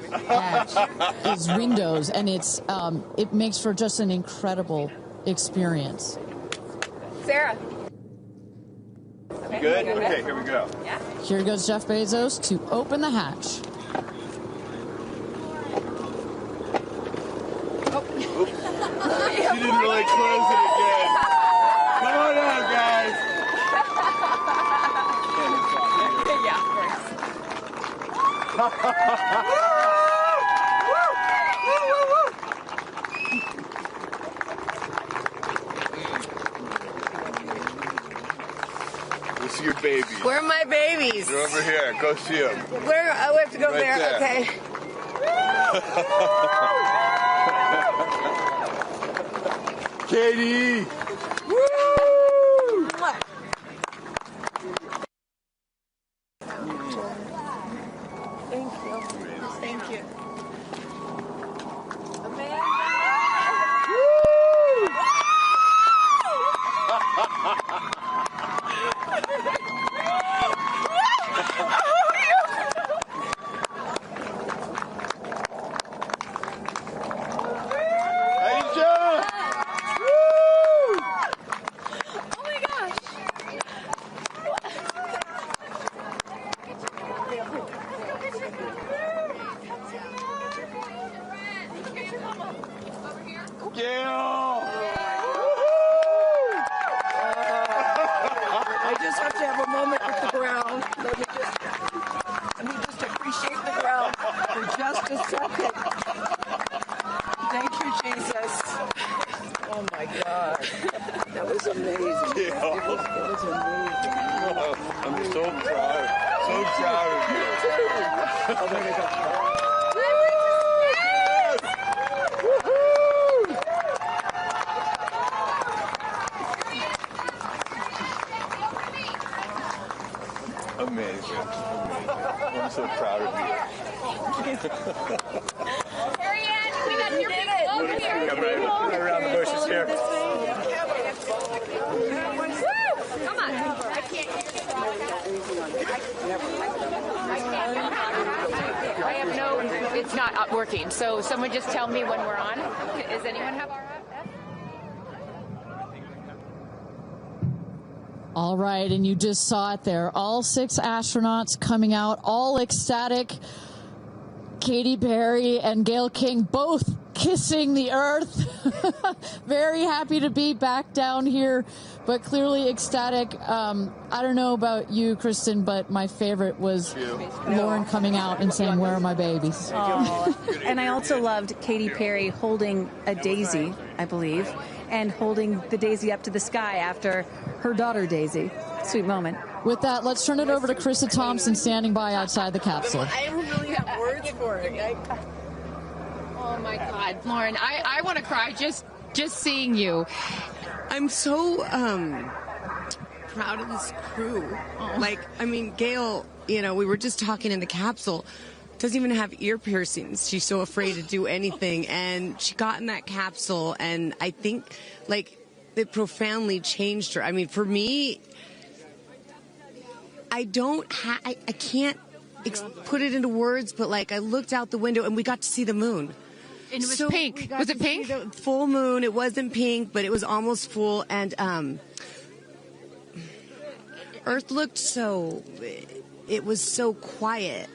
is windows, and it makes for just an incredible experience. Sarah. Good? Okay, here we go. Yeah. Here goes Jeff Bezos to open the hatch. Go see your babies. Where are my babies? They're over here. Go see them. Where? Oh, we have to go Right there. Okay. Katie! Woo! Thank you. Thank you. Amanda! Aisha! Oh my gosh! Gayle! I just have to have a moment with the ground. Let me just appreciate the ground for just a second. Thank you, Jesus. Oh my God. That was amazing. Gayle. That was amazing. I'm so proud. So proud of you. Oh my God. Amazing. I'm so proud of you. Kerianne, we got your people over here. Come right around the bushes here. Come on. I can't I have no, it's not working. So someone just tell me when we're on. Does anyone have our app? All right, and you just saw it there. All 6 astronauts coming out, all ecstatic. Katy Perry and Gayle King both kissing the earth. Very happy to be back down here, but clearly ecstatic. I don't know about you, Kristen, but my favorite was Lauren coming out and saying, "Where are my babies?" Oh. And I also loved Katy Perry holding a daisy, I believe, and holding the daisy up to the sky after her daughter Daisy. Sweet moment. With that, let's turn it over to Krista Thompson standing by outside the capsule. I don't really have words for it. Oh my God, Lauren, I want to cry just seeing you. I'm so proud of this crew. Like, I mean, Gayle, you know, we were just talking in the capsule, doesn't even have ear piercings. She's so afraid to do anything. And she got in that capsule, and I think, like, it profoundly changed her. I mean, for me, I can't put it into words, but, like, I looked out the window, and we got to see the moon. And it was pink. Was it pink? Full moon. It wasn't pink, but it was almost full. And Earth looked so, it was so quiet.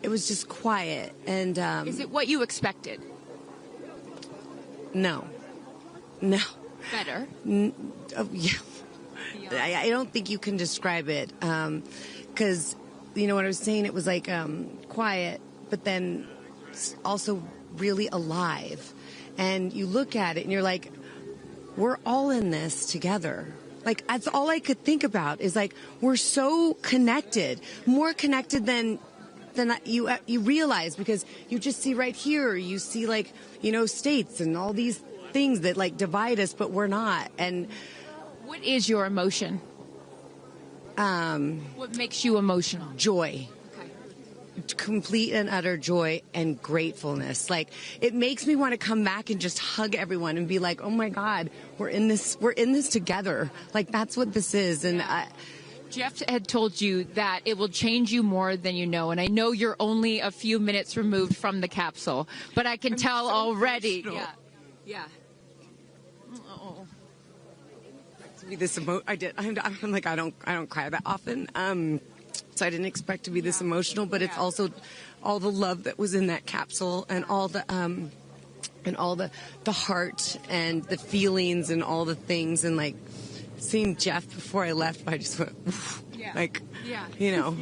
It was just quiet. And is it what you expected? No. Better. Yeah. I don't think you can describe it. Because, you know what I was saying? It was like quiet, but then also really alive. And you look at it and you're like, we're all in this together. Like, that's all I could think about is, like, we're so connected, more connected than you realize, because you just see right here, you see, like, you know, states and all these things that, like, divide us, but we're not. And what is your emotion? What makes you emotional? Joy. Complete and utter joy and gratefulness. Like, it makes me want to come back and just hug everyone and be like, oh my God, we're in this together. Like, that's what this is. And Jeff had told you that it will change you more than you know, and I know you're only a few minutes removed from the capsule, but I can tell so already. Emotional. Yeah. Oh. To be this I'm like, I don't cry that often. So I didn't expect to be this emotional, but it's also all the love that was in that capsule, and all the heart and the feelings and all the things, and, like, seeing Jeff before I left, I just went, oof. Like, Yeah. you know,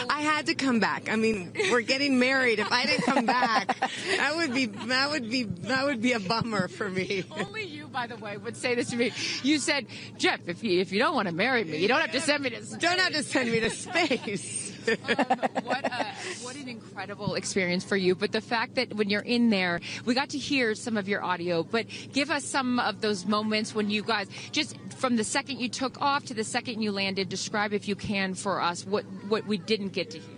I had to come back. I mean, we're getting married. If I didn't come back, that would be a bummer for me. Only you, by the way, would say this to me. You said, Jeff, if you don't want to marry me, you don't have to send me to space. Don't have to send me to space. What an incredible experience for you. But the fact that when you're in there, we got to hear some of your audio, but give us some of those moments when you guys, just from the second you took off to the second you landed, describe, if you can, for us what we didn't get to hear.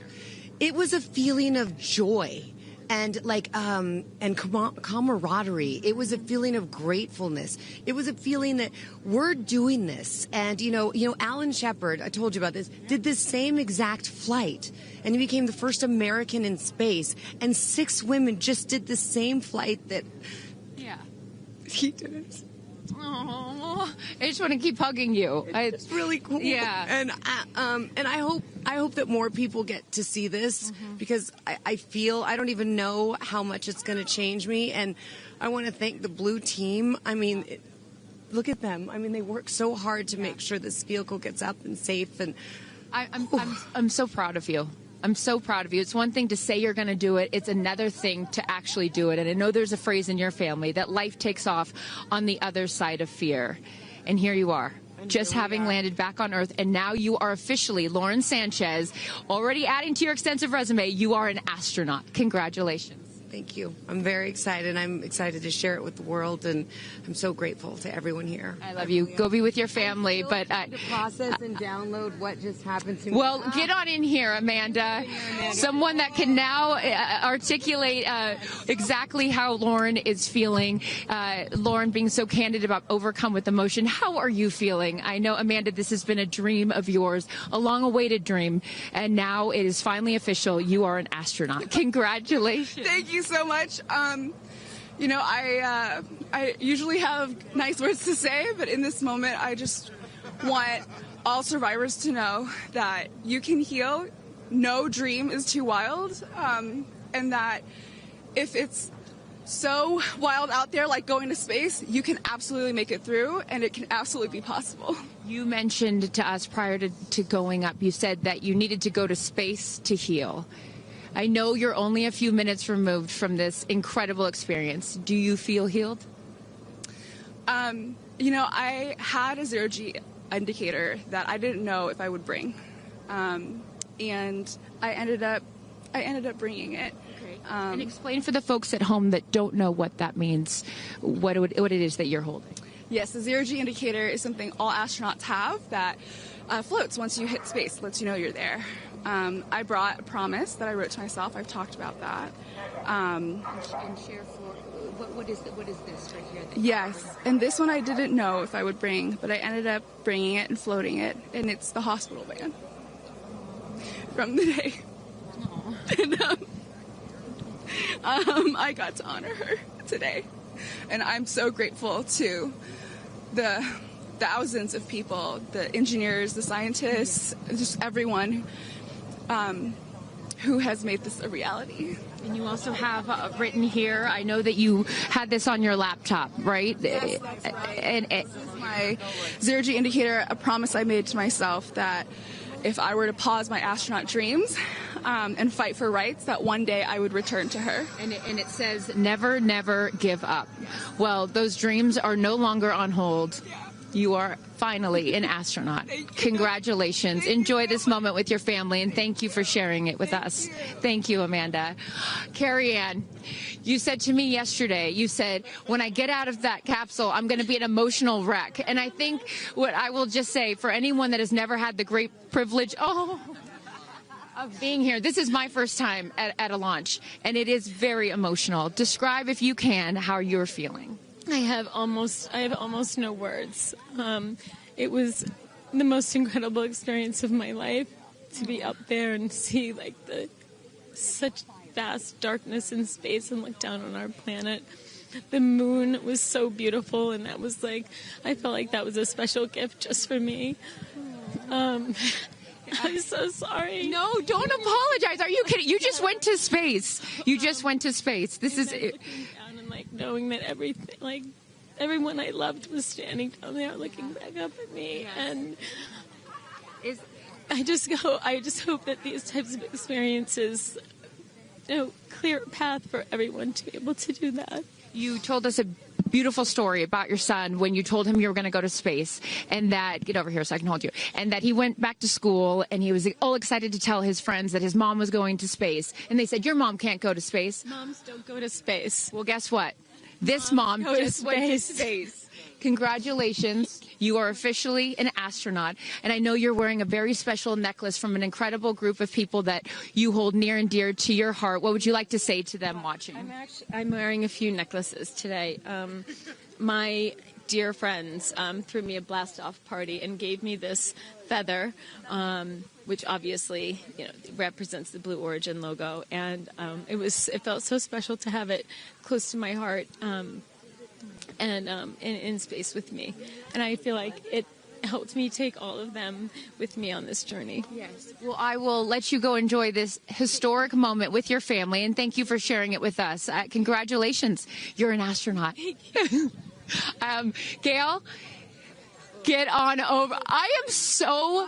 It was a feeling of joy and camaraderie. It was a feeling of gratefulness. It was a feeling that we're doing this. And, you know, Alan Shepard, I told you about this, did this same exact flight. And he became the first American in space. And 6 women just did the same flight that he did. Oh, I just want to keep hugging you. It's really cool. Yeah. And I hope that more people get to see this, because I feel, I don't even know how much it's going to change me. And I want to thank the Blue team. I mean, look at them. I mean, they work so hard to make sure this vehicle gets up and safe. And I'm so proud of you. I'm so proud of you. It's one thing to say you're going to do it. It's another thing to actually do it. And I know there's a phrase in your family that life takes off on the other side of fear. And here you are, just having landed back on Earth. And now you are officially, Lauren Sanchez, already adding to your extensive resume, you are an astronaut. Congratulations. Thank you. I'm very excited. I'm excited to share it with the world, and I'm so grateful to everyone here. I love you. Go be with your family. But to process and download what just happened to me. Well, get on in here, Amanda. Someone that can now articulate exactly how Lauren is feeling. Lauren being so candid about overcome with emotion. How are you feeling? I know, Amanda, this has been a dream of yours, a long-awaited dream, and now it is finally official. You are an astronaut. Congratulations. Thank you so much. You know, I usually have nice words to say, but in this moment, I just want all survivors to know that you can heal. No dream is too wild, and that if it's so wild out there, like going to space, you can absolutely make it through, and it can absolutely be possible. You mentioned to us prior to going up, you said that you needed to go to space to heal. I know you're only a few minutes removed from this incredible experience. Do you feel healed? You know, I had a zero-G indicator that I didn't know if I would bring, and I ended up bringing it. Okay. And explain for the folks at home that don't know what that means, what it is that you're holding. Yes, the zero-G indicator is something all astronauts have that floats once you hit space, lets you know you're there. I brought a promise that I wrote to myself. I've talked about that. And share for what is this right here? Yes, and this one I didn't know if I would bring, but I ended up bringing it and floating it, and it's the hospital band from the day. And I got to honor her today, and I'm so grateful to the thousands of people, the engineers, the scientists, just everyone who has made this a reality. And you also have written here, I know that you had this on your laptop, right? Yes, that's right. And this is my zero-G indicator, a promise I made to myself that if I were to pause my astronaut dreams and fight for rights, that one day I would return to her. And it says, never, never give up. Well, those dreams are no longer on hold. You are finally an astronaut. Congratulations. Enjoy this moment with your family, and thank you for sharing it with us. Thank you, Amanda. Kerianne, you said to me yesterday, you said, when I get out of that capsule, I'm going to be an emotional wreck. And I think what I will just say, for anyone that has never had the great privilege of being here, this is my first time at a launch, and it is very emotional. Describe, if you can, how you're feeling. I have almost no words. It was the most incredible experience of my life to be up there and see like such vast darkness in space and look down on our planet. The moon was so beautiful, and that was like, I felt like that was a special gift just for me. I'm so sorry. No, don't apologize. Are you kidding? You just went to space. You just went to space. This is it. Like knowing that everyone I loved was standing down there looking back up at me, and I just hope that these types of experiences, clear a path for everyone to be able to do that. You told us a beautiful story about your son when you told him you were going to go to space, and that, get over here so I can hold you, and that he went back to school and he was all excited to tell his friends that his mom was going to space, and they said, your mom can't go to space. Moms don't go to space. Well, guess what? This mom just went to space. Congratulations. You are officially an astronaut. And I know you're wearing a very special necklace from an incredible group of people that you hold near and dear to your heart. What would you like to say to them watching? I'm wearing a few necklaces today. My dear friends threw me a blast-off party and gave me this feather, which obviously represents the Blue Origin logo. And it felt so special to have it close to my heart. And in space with me. And I feel like it helped me take all of them with me on this journey. Yes. Well, I will let you go enjoy this historic moment with your family, and thank you for sharing it with us. Congratulations. You're an astronaut. Gayle, get on over. I'm still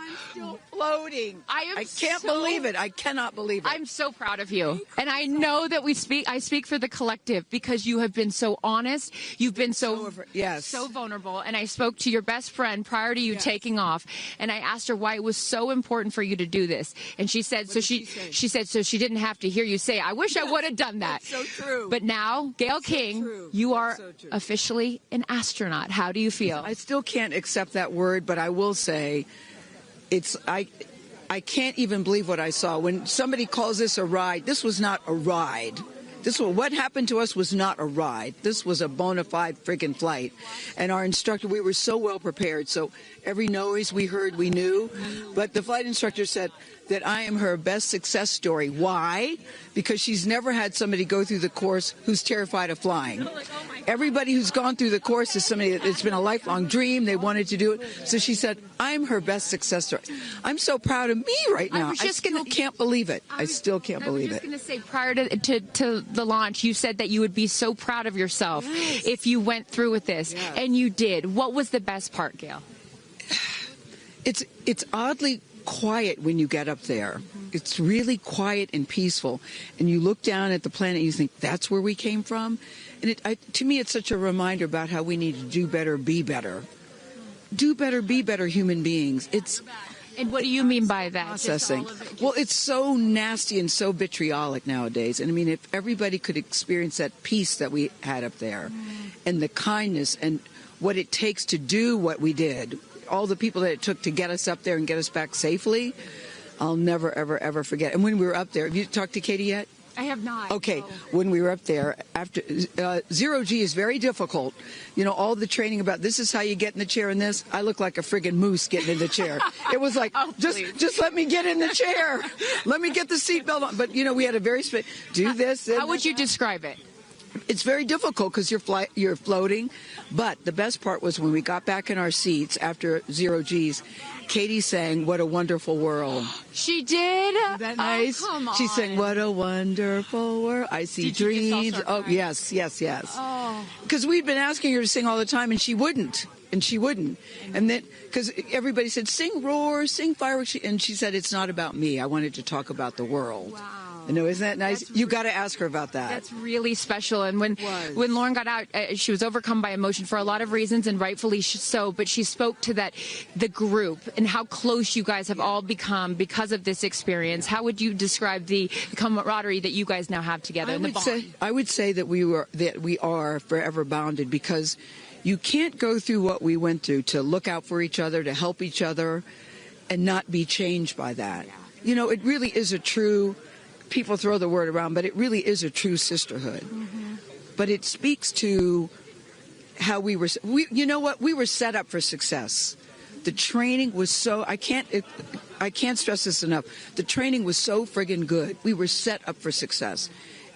floating. I can't believe it. I cannot believe it. I'm so proud of you. And I know that I speak for the collective, because you have been so honest. You've been so vulnerable. And I spoke to your best friend prior to you taking off, and I asked her why it was so important for you to do this. And she said, she said, so she didn't have to hear you say, I wish I would have done that. That's so true. But now, Gayle King, you are officially an astronaut. How do you feel? I still can't accept that word, but I will say, I can't even believe what I saw. When somebody calls this a ride, this was not a ride. What happened to us was not a ride. This was a bona fide friggin' flight. And our instructor, we were so well prepared. So every noise we heard, we knew. But the flight instructor said that I am her best success story. Why? Because she's never had somebody go through the course who's terrified of flying. Everybody who's gone through the course is somebody that it's been a lifelong dream. They wanted to do it. So she said, I'm her best success story. I'm so proud of me right now. I still can't believe it. I still can't believe it. I was just going to say, prior to the launch, you said that you would be so proud of yourself if you went through with this. Yes. And you did. What was the best part, Gayle? It's oddly quiet when you get up there. It's really quiet and peaceful. And you look down at the planet and you think, that's where we came from? And to me, it's such a reminder about how we need to do better, be better. Do better, be better human beings. And what do you mean by that? Processing. Well, it's so nasty and so vitriolic nowadays. And I mean, if everybody could experience that peace that we had up there, and the kindness and what it takes to do what we did, all the people that it took to get us up there and get us back safely, I'll never, ever, ever forget. And when we were up there, have you talked to Katy yet? I have not. Okay, no. When we were up there, after zero G is very difficult. All the training about this is how you get in the chair and this. I look like a friggin' moose getting in the chair. It was like, just let me get in the chair. Let me get the seatbelt on. But, we had a very do this. How would you describe it? It's very difficult because you're floating. But the best part was when we got back in our seats after zero G's, Katy sang "What a Wonderful World." She did? Isn't that nice? Oh, come on. She sang "What a Wonderful World." I see dreams. Oh, yes. Oh. Because we'd been asking her to sing all the time, and she wouldn't. And then, because everybody said, sing roar, sing fireworks. And she said, it's not about me. I wanted to talk about the world. Wow. Isn't that nice? You got to ask her about that. That's really special. And when Lauren got out, she was overcome by emotion for a lot of reasons, and rightfully so. But she spoke to the group and how close you guys have all become because of this experience. How would you describe the camaraderie that you guys now have together? I would say that we are forever bonded, because you can't go through what we went through to look out for each other, to help each other, and not be changed by that. It really is a true. People throw the word around, but it really is a true sisterhood. Mm-hmm. But it speaks to how we were set up for success. The training was so, I can't stress this enough. The training was so friggin' good. We were set up for success.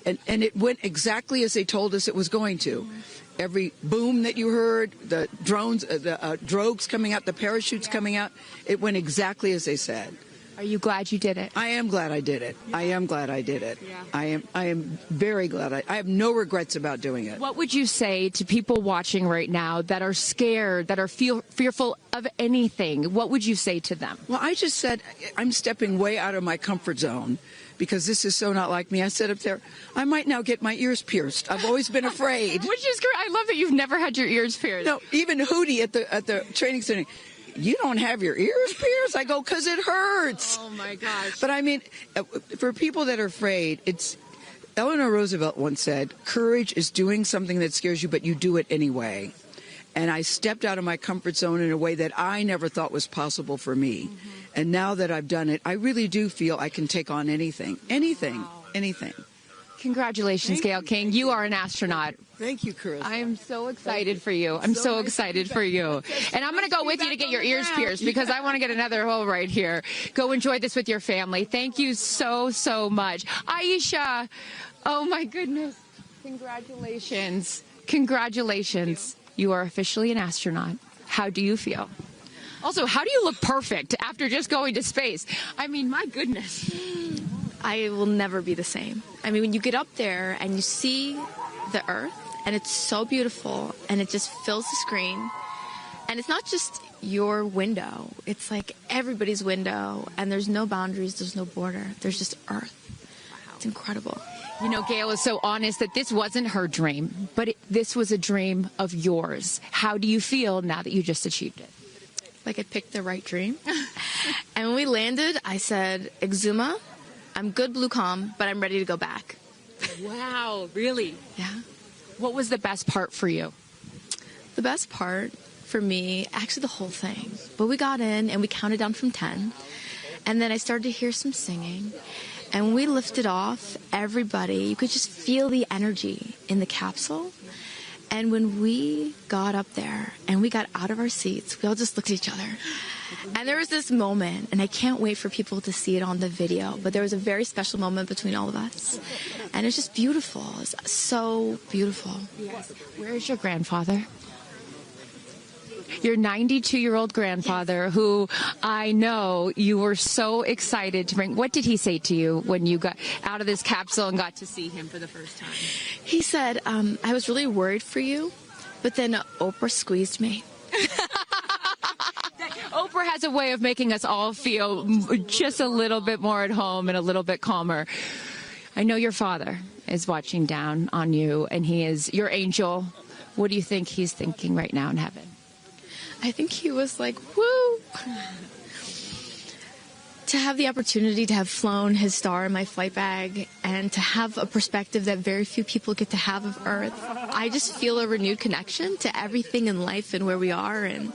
And it went exactly as they told us it was going to. Mm-hmm. Every boom that you heard, the drones, the drogues coming out, the parachutes coming out, it went exactly as they said. Are you glad you did it? I am glad I did it. I am glad I did it. Yeah. I am very glad. I have no regrets about doing it. What would you say to people watching right now that are scared, that are fearful of anything? What would you say to them? Well, I just said I'm stepping way out of my comfort zone because this is so not like me. I said up there, I might now get my ears pierced. I've always been afraid. Which is great. I love that you've never had your ears pierced. No, even Hootie at the training center. You don't have your ears pierced? I go, because it hurts. Oh, my gosh. But I mean, for people that are afraid, Eleanor Roosevelt once said, courage is doing something that scares you, but you do it anyway. And I stepped out of my comfort zone in a way that I never thought was possible for me. Mm-hmm. And now that I've done it, I really do feel I can take on anything. Anything. Wow. Anything. Congratulations, Gayle King. You are an astronaut. Thank you, Chris. I am so excited for you. I'm so excited for you. And I'm going to go with you to get your ears pierced because I want to get another hole right here. Go enjoy this with your family. Thank you so, so much. Aisha, oh my goodness. Congratulations. Congratulations. You are officially an astronaut. How do you feel? Also, how do you look perfect after just going to space? I mean, my goodness. I will never be the same. I mean, when you get up there and you see the Earth, and it's so beautiful, and it just fills the screen, and it's not just your window. It's like everybody's window, and there's no boundaries, there's no border. There's just Earth. It's incredible. You know, Gayle is so honest that this wasn't her dream, but this was a dream of yours. How do you feel now that you just achieved it? Like I picked the right dream. And when we landed, I said, Exuma, I'm good, Blue Calm, but I'm ready to go back. Wow, really? Yeah. What was the best part for you? The best part for me, actually the whole thing. But we got in and we counted down from 10. And then I started to hear some singing. And when we lifted off, everybody, you could just feel the energy in the capsule. And when we got up there and we got out of our seats, we all just looked at each other. And there was this moment, and I can't wait for people to see it on the video, but there was a very special moment between all of us. And it's just beautiful. It's so beautiful. Yes. Where is your grandfather? Your 92-year-old grandfather, who I know you were so excited to bring. What did he say to you when you got out of this capsule and got to see him for the first time? He said, I was really worried for you, but then Oprah squeezed me. Oprah has a way of making us all feel just a little bit more at home and a little bit calmer. I know your father is watching down on you, and he is your angel. What do you think he's thinking right now in heaven? I think he was like, woo! To have the opportunity to have flown his star in my flight bag and to have a perspective that very few people get to have of Earth, I just feel a renewed connection to everything in life and where we are, and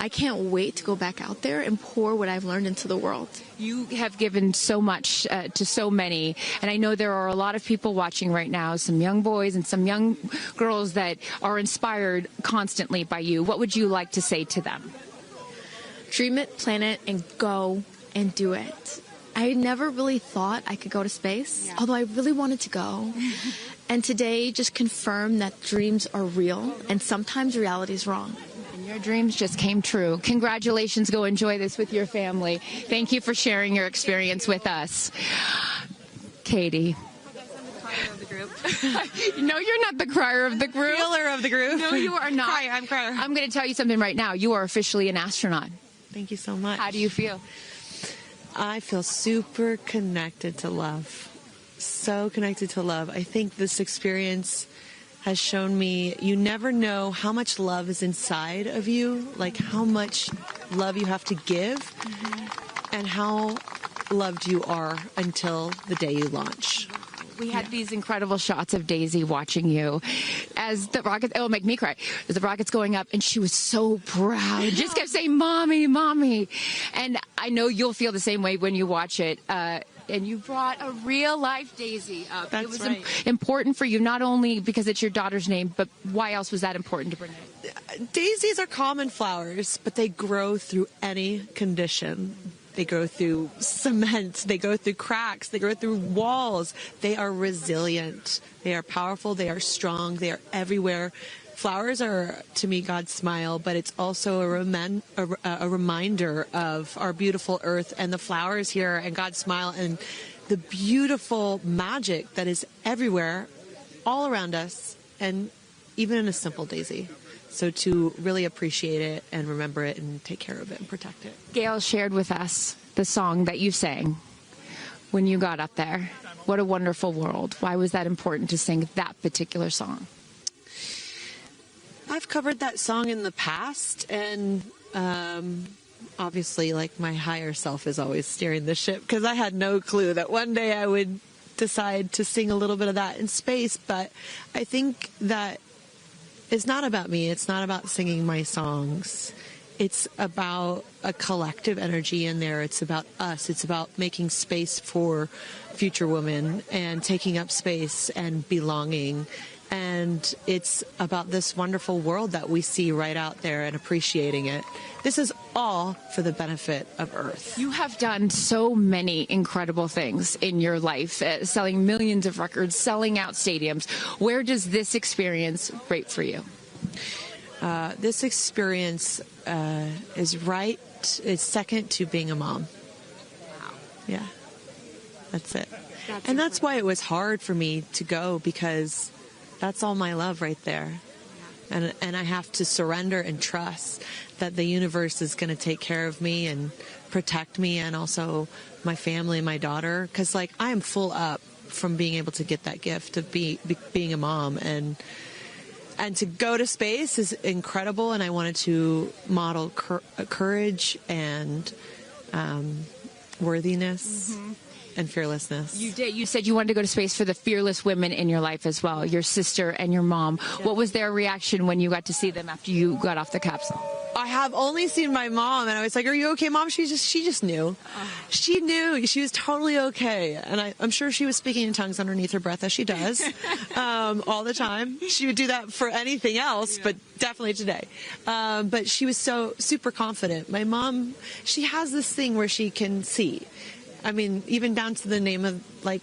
I can't wait to go back out there and pour what I've learned into the world. You have given so much to so many, and I know there are a lot of people watching right now, some young boys and some young girls that are inspired constantly by you. What would you like to say to them? Dream it, plan it, and go and do it. I never really thought I could go to space, although I really wanted to go. And today just confirmed that dreams are real, and sometimes reality is wrong. Your dreams just came true. Congratulations. Go enjoy this with your family. Thank you for sharing your experience with us. Katy. No, you're not the crier of the group. Feeler of the group. No, you are not. I'm crier. I'm going to tell you something right now. You are officially an astronaut. Thank you so much. How do you feel? I feel super connected to love. So connected to love. I think this experience has shown me you never know how much love is inside of you, like how much love you have to give, and how loved you are until the day you launch. We had these incredible shots of Daisy watching you as the rocket, it'll make me cry, as the rocket's going up, and she was so proud. Just kept saying, Mommy, Mommy. And I know you'll feel the same way when you watch it. And you brought a real-life Daisy up. That's it was right. important for you, not only because it's your daughter's name, but why else was that important to bring it? Daisies are common flowers, but they grow through any condition. They go through cement, they go through cracks, they go through walls. They are resilient. They are powerful, they are strong, they are everywhere flowers are, to me, God's smile, but it's also a reminder of our beautiful earth and the flowers here and God's smile and the beautiful magic that is everywhere, all around us, and even in a simple daisy. So to really appreciate it and remember it and take care of it and protect it. Gayle shared with us the song that you sang when you got up there. What a wonderful world. Why was that important to sing that particular song? I've covered that song in the past, and obviously, like, my higher self is always steering the ship, because I had no clue that one day I would decide to sing a little bit of that in space. But I think that it's not about me. It's not about singing my songs. It's about a collective energy in there. It's about us. It's about making space for future women and taking up space and belonging. And it's about this wonderful world that we see right out there and appreciating it. This is all for the benefit of Earth. You have done so many incredible things in your life, selling millions of records, selling out stadiums. Where does this experience rate for you? This experience is second to being a mom. Wow. Yeah, that's it. And that's why it was hard for me to go, because that's all my love right there. And I have to surrender and trust that the universe is going to take care of me and protect me, and also my family and my daughter. Because, like, I am full up from being able to get that gift of being a mom. And to go to space is incredible. And I wanted to model courage and worthiness. Mm-hmm. And fearlessness. You did. You said you wanted to go to space for the fearless women in your life as well, your sister and your mom. Yeah. What was their reaction when you got to see them after you got off the capsule? I have only seen my mom, and I was like, "Are you okay, Mom?" She just knew. She knew. She was totally okay, and I'm sure she was speaking in tongues underneath her breath, as she does all the time. She would do that for anything else, but definitely today. But she was so super confident. My mom, she has this thing where she can see. I mean, even down to the name of, like,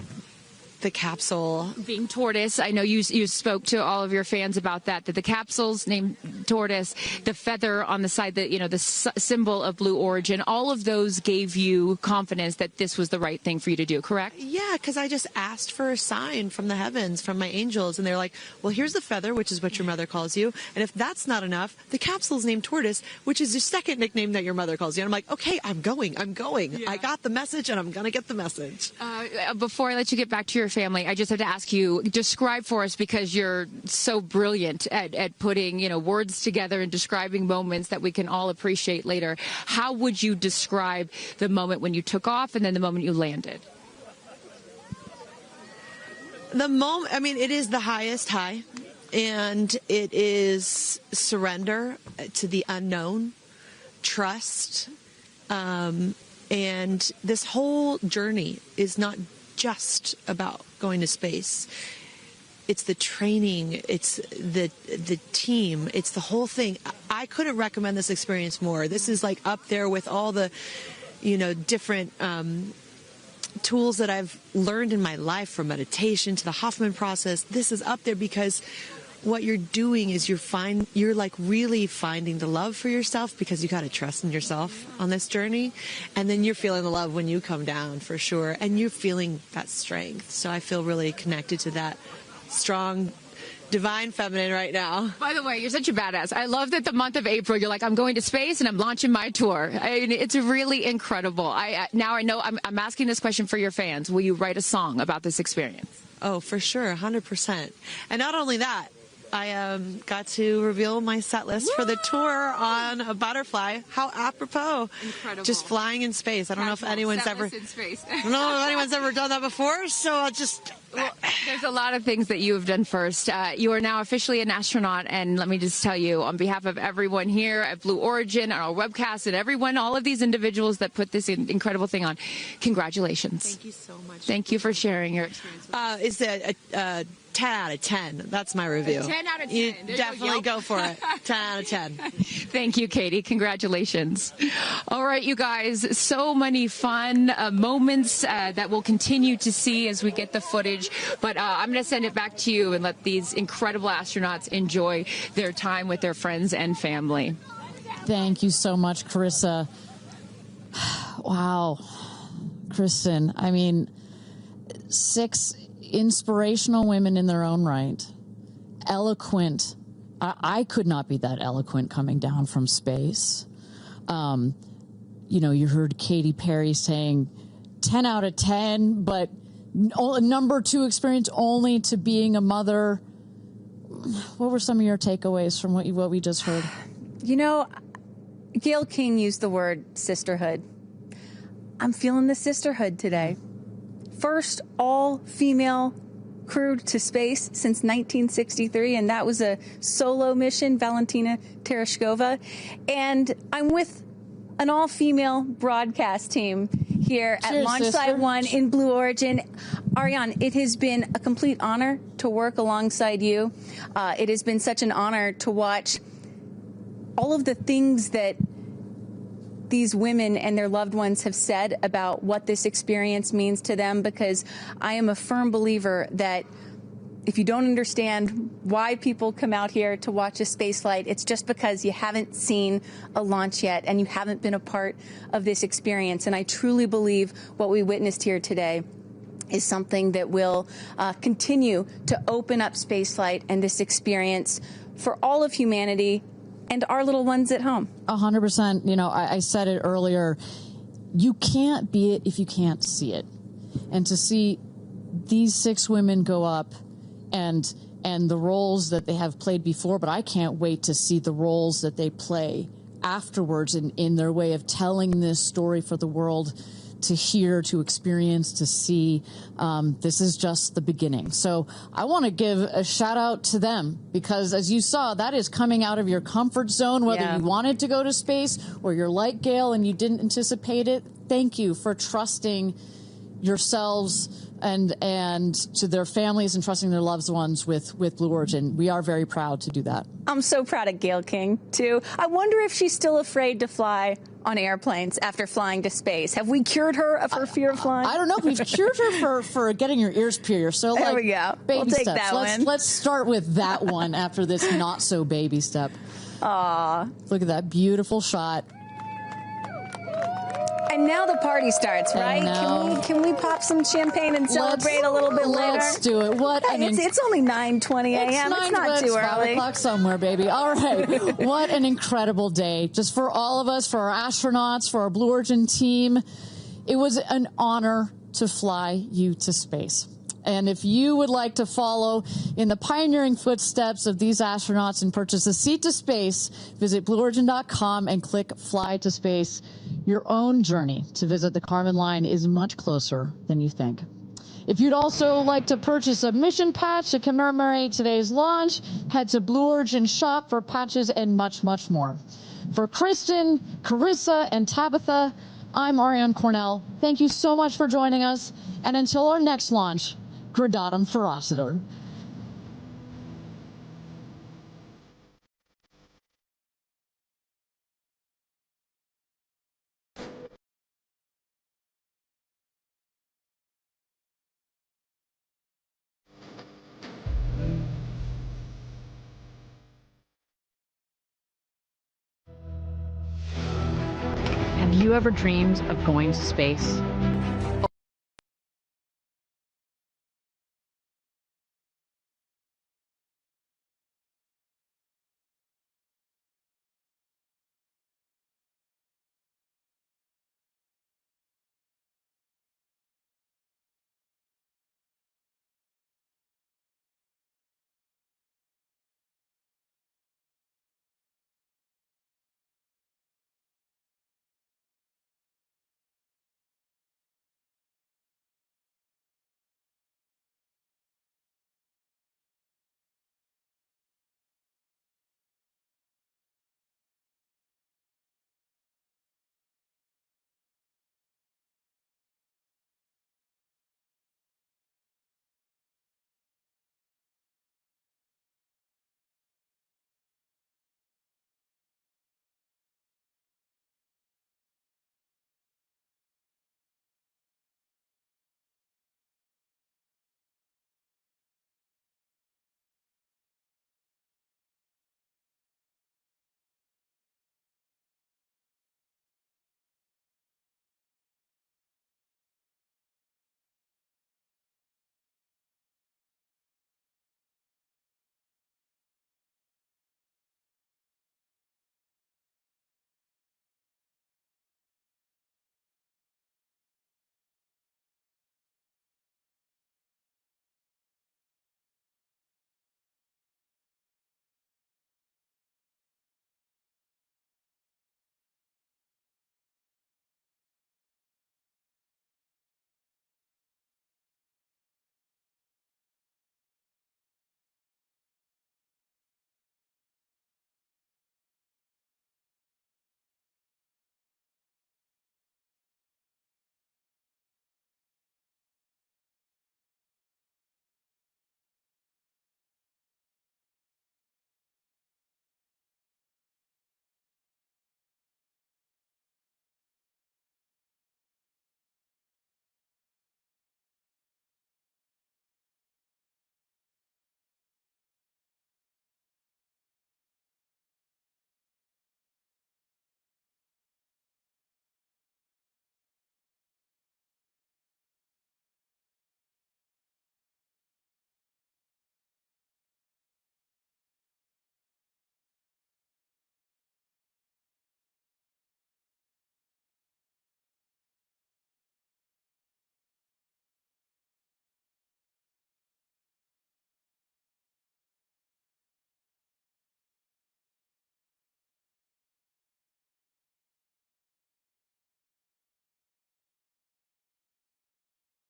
the capsule being tortoise. I know you spoke to all of your fans about that the capsule's named tortoise, the feather on the side, that, you know, the symbol of Blue Origin, all of those gave you confidence that this was the right thing for you to do, correct? Yeah, because I just asked for a sign from the heavens, from my angels, and they're like, well, here's the feather, which is what your mother calls you, and if that's not enough, the capsule's named tortoise, which is your second nickname that your mother calls you. And I'm like, okay, I'm going. Yeah. I got the message, and I'm gonna get the message. Before I let you get back to your family, I just have to ask you, describe for us, because you're so brilliant at putting, you know, words together and describing moments that we can all appreciate later. How would you describe the moment when you took off and then the moment you landed? The moment, I mean, it is the highest high, and it is surrender to the unknown, trust, and this whole journey is not just about going to space. It's the training, it's the team, it's the whole thing. I couldn't recommend this experience more. This is like up there with all the, you know, different tools that I've learned in my life, from meditation to the Hoffman process. This is up there because what you're doing is you're like really finding the love for yourself, because you got to trust in yourself on this journey, and then you're feeling the love when you come down, for sure, and you're feeling that strength. So I feel really connected to that strong divine feminine right now. By the way, you're such a badass. I love that the month of April, you're like, I'm going to space and I'm launching my tour. I mean, it's really incredible. Now I know I'm asking this question for your fans. Will you write a song about this experience? Oh, for sure, 100%. And not only that, I got to reveal my set list for the tour on a butterfly. How apropos. Incredible. Just flying in space. I don't know if anyone's ever in space. I don't know if anyone's ever done that before, so I'll just... Well, there's a lot of things that you have done first. You are now officially an astronaut, and let me just tell you, on behalf of everyone here at Blue Origin, our webcast, and everyone, all of these individuals that put this incredible thing on, congratulations. Thank you so much. Thank you for sharing your experience with us. Is it 10 out of 10. That's my review. 10 out of 10. You There definitely you go. go for it. 10 out of 10. Thank you, Katy. Congratulations. All right, you guys, so many fun moments that we'll continue to see as we get the footage. But I'm going to send it back to you and let these incredible astronauts enjoy their time with their friends and family. Thank you so much, Carissa. Wow. Kristen, I mean, 6 inspirational women in their own right. Eloquent. I could not be that eloquent coming down from space. You know, you heard Katy Perry saying 10 out of 10, but number 2 experience only to being a mother. What were some of your takeaways from what we just heard? You know, Gayle King used the word sisterhood. I'm feeling the sisterhood today. First all-female crew to space since 1963, and that was a solo mission, Valentina Tereshkova. And I'm with an all-female broadcast team here at Launch Site 1 in Blue Origin. Ariane, it has been a complete honor to work alongside you. It has been such an honor to watch all of the things that these women and their loved ones have said about what this experience means to them, because I am a firm believer that if you don't understand why people come out here to watch a space flight, it's just because you haven't seen a launch yet and you haven't been a part of this experience. And I truly believe what we witnessed here today is something that will continue to open up spaceflight and this experience for all of humanity and our little ones at home. 100%. You know, I said it earlier. You can't be it if you can't see it. And to see these 6 women go up and the roles that they have played before, but I can't wait to see the roles that they play afterwards in their way of telling this story for the world to hear, to experience, to see. This is just the beginning. So I want to give a shout out to them, because as you saw, that is coming out of your comfort zone, whether you wanted to go to space or you're like Gayle and you didn't anticipate it. Thank you for trusting yourselves and to their families and trusting their loved ones with Blue Origin. We are very proud to do that. I'm so proud of Gayle King, too. I wonder if she's still afraid to fly on airplanes after flying to space. Have we cured her of her fear of flying? I don't know. We've cured her for getting your ears pierced. So there we go. Baby we'll take steps. that one. Let's start with that one after this not so baby step. Aw. Look at that beautiful shot. And now the party starts, right? Can we pop some champagne and celebrate a little bit later? Let's do it. It's only 9:20 a.m. It's not too early. 5 o'clock somewhere, baby. All right. What an incredible day. Just for all of us, for our astronauts, for our Blue Origin team. It was an honor to fly you to space. And if you would like to follow in the pioneering footsteps of these astronauts and purchase a seat to space, visit BlueOrigin.com and click Fly to Space. Your own journey to visit the Kármán line is much closer than you think. If you'd also like to purchase a mission patch to commemorate today's launch, head to Blue Origin shop for patches and much, much more. For Kristen, Carissa, and Tabitha, I'm Ariane Cornell. Thank you so much for joining us. And until our next launch, Gradatum Ferocitor. Have you ever dreamed of going to space?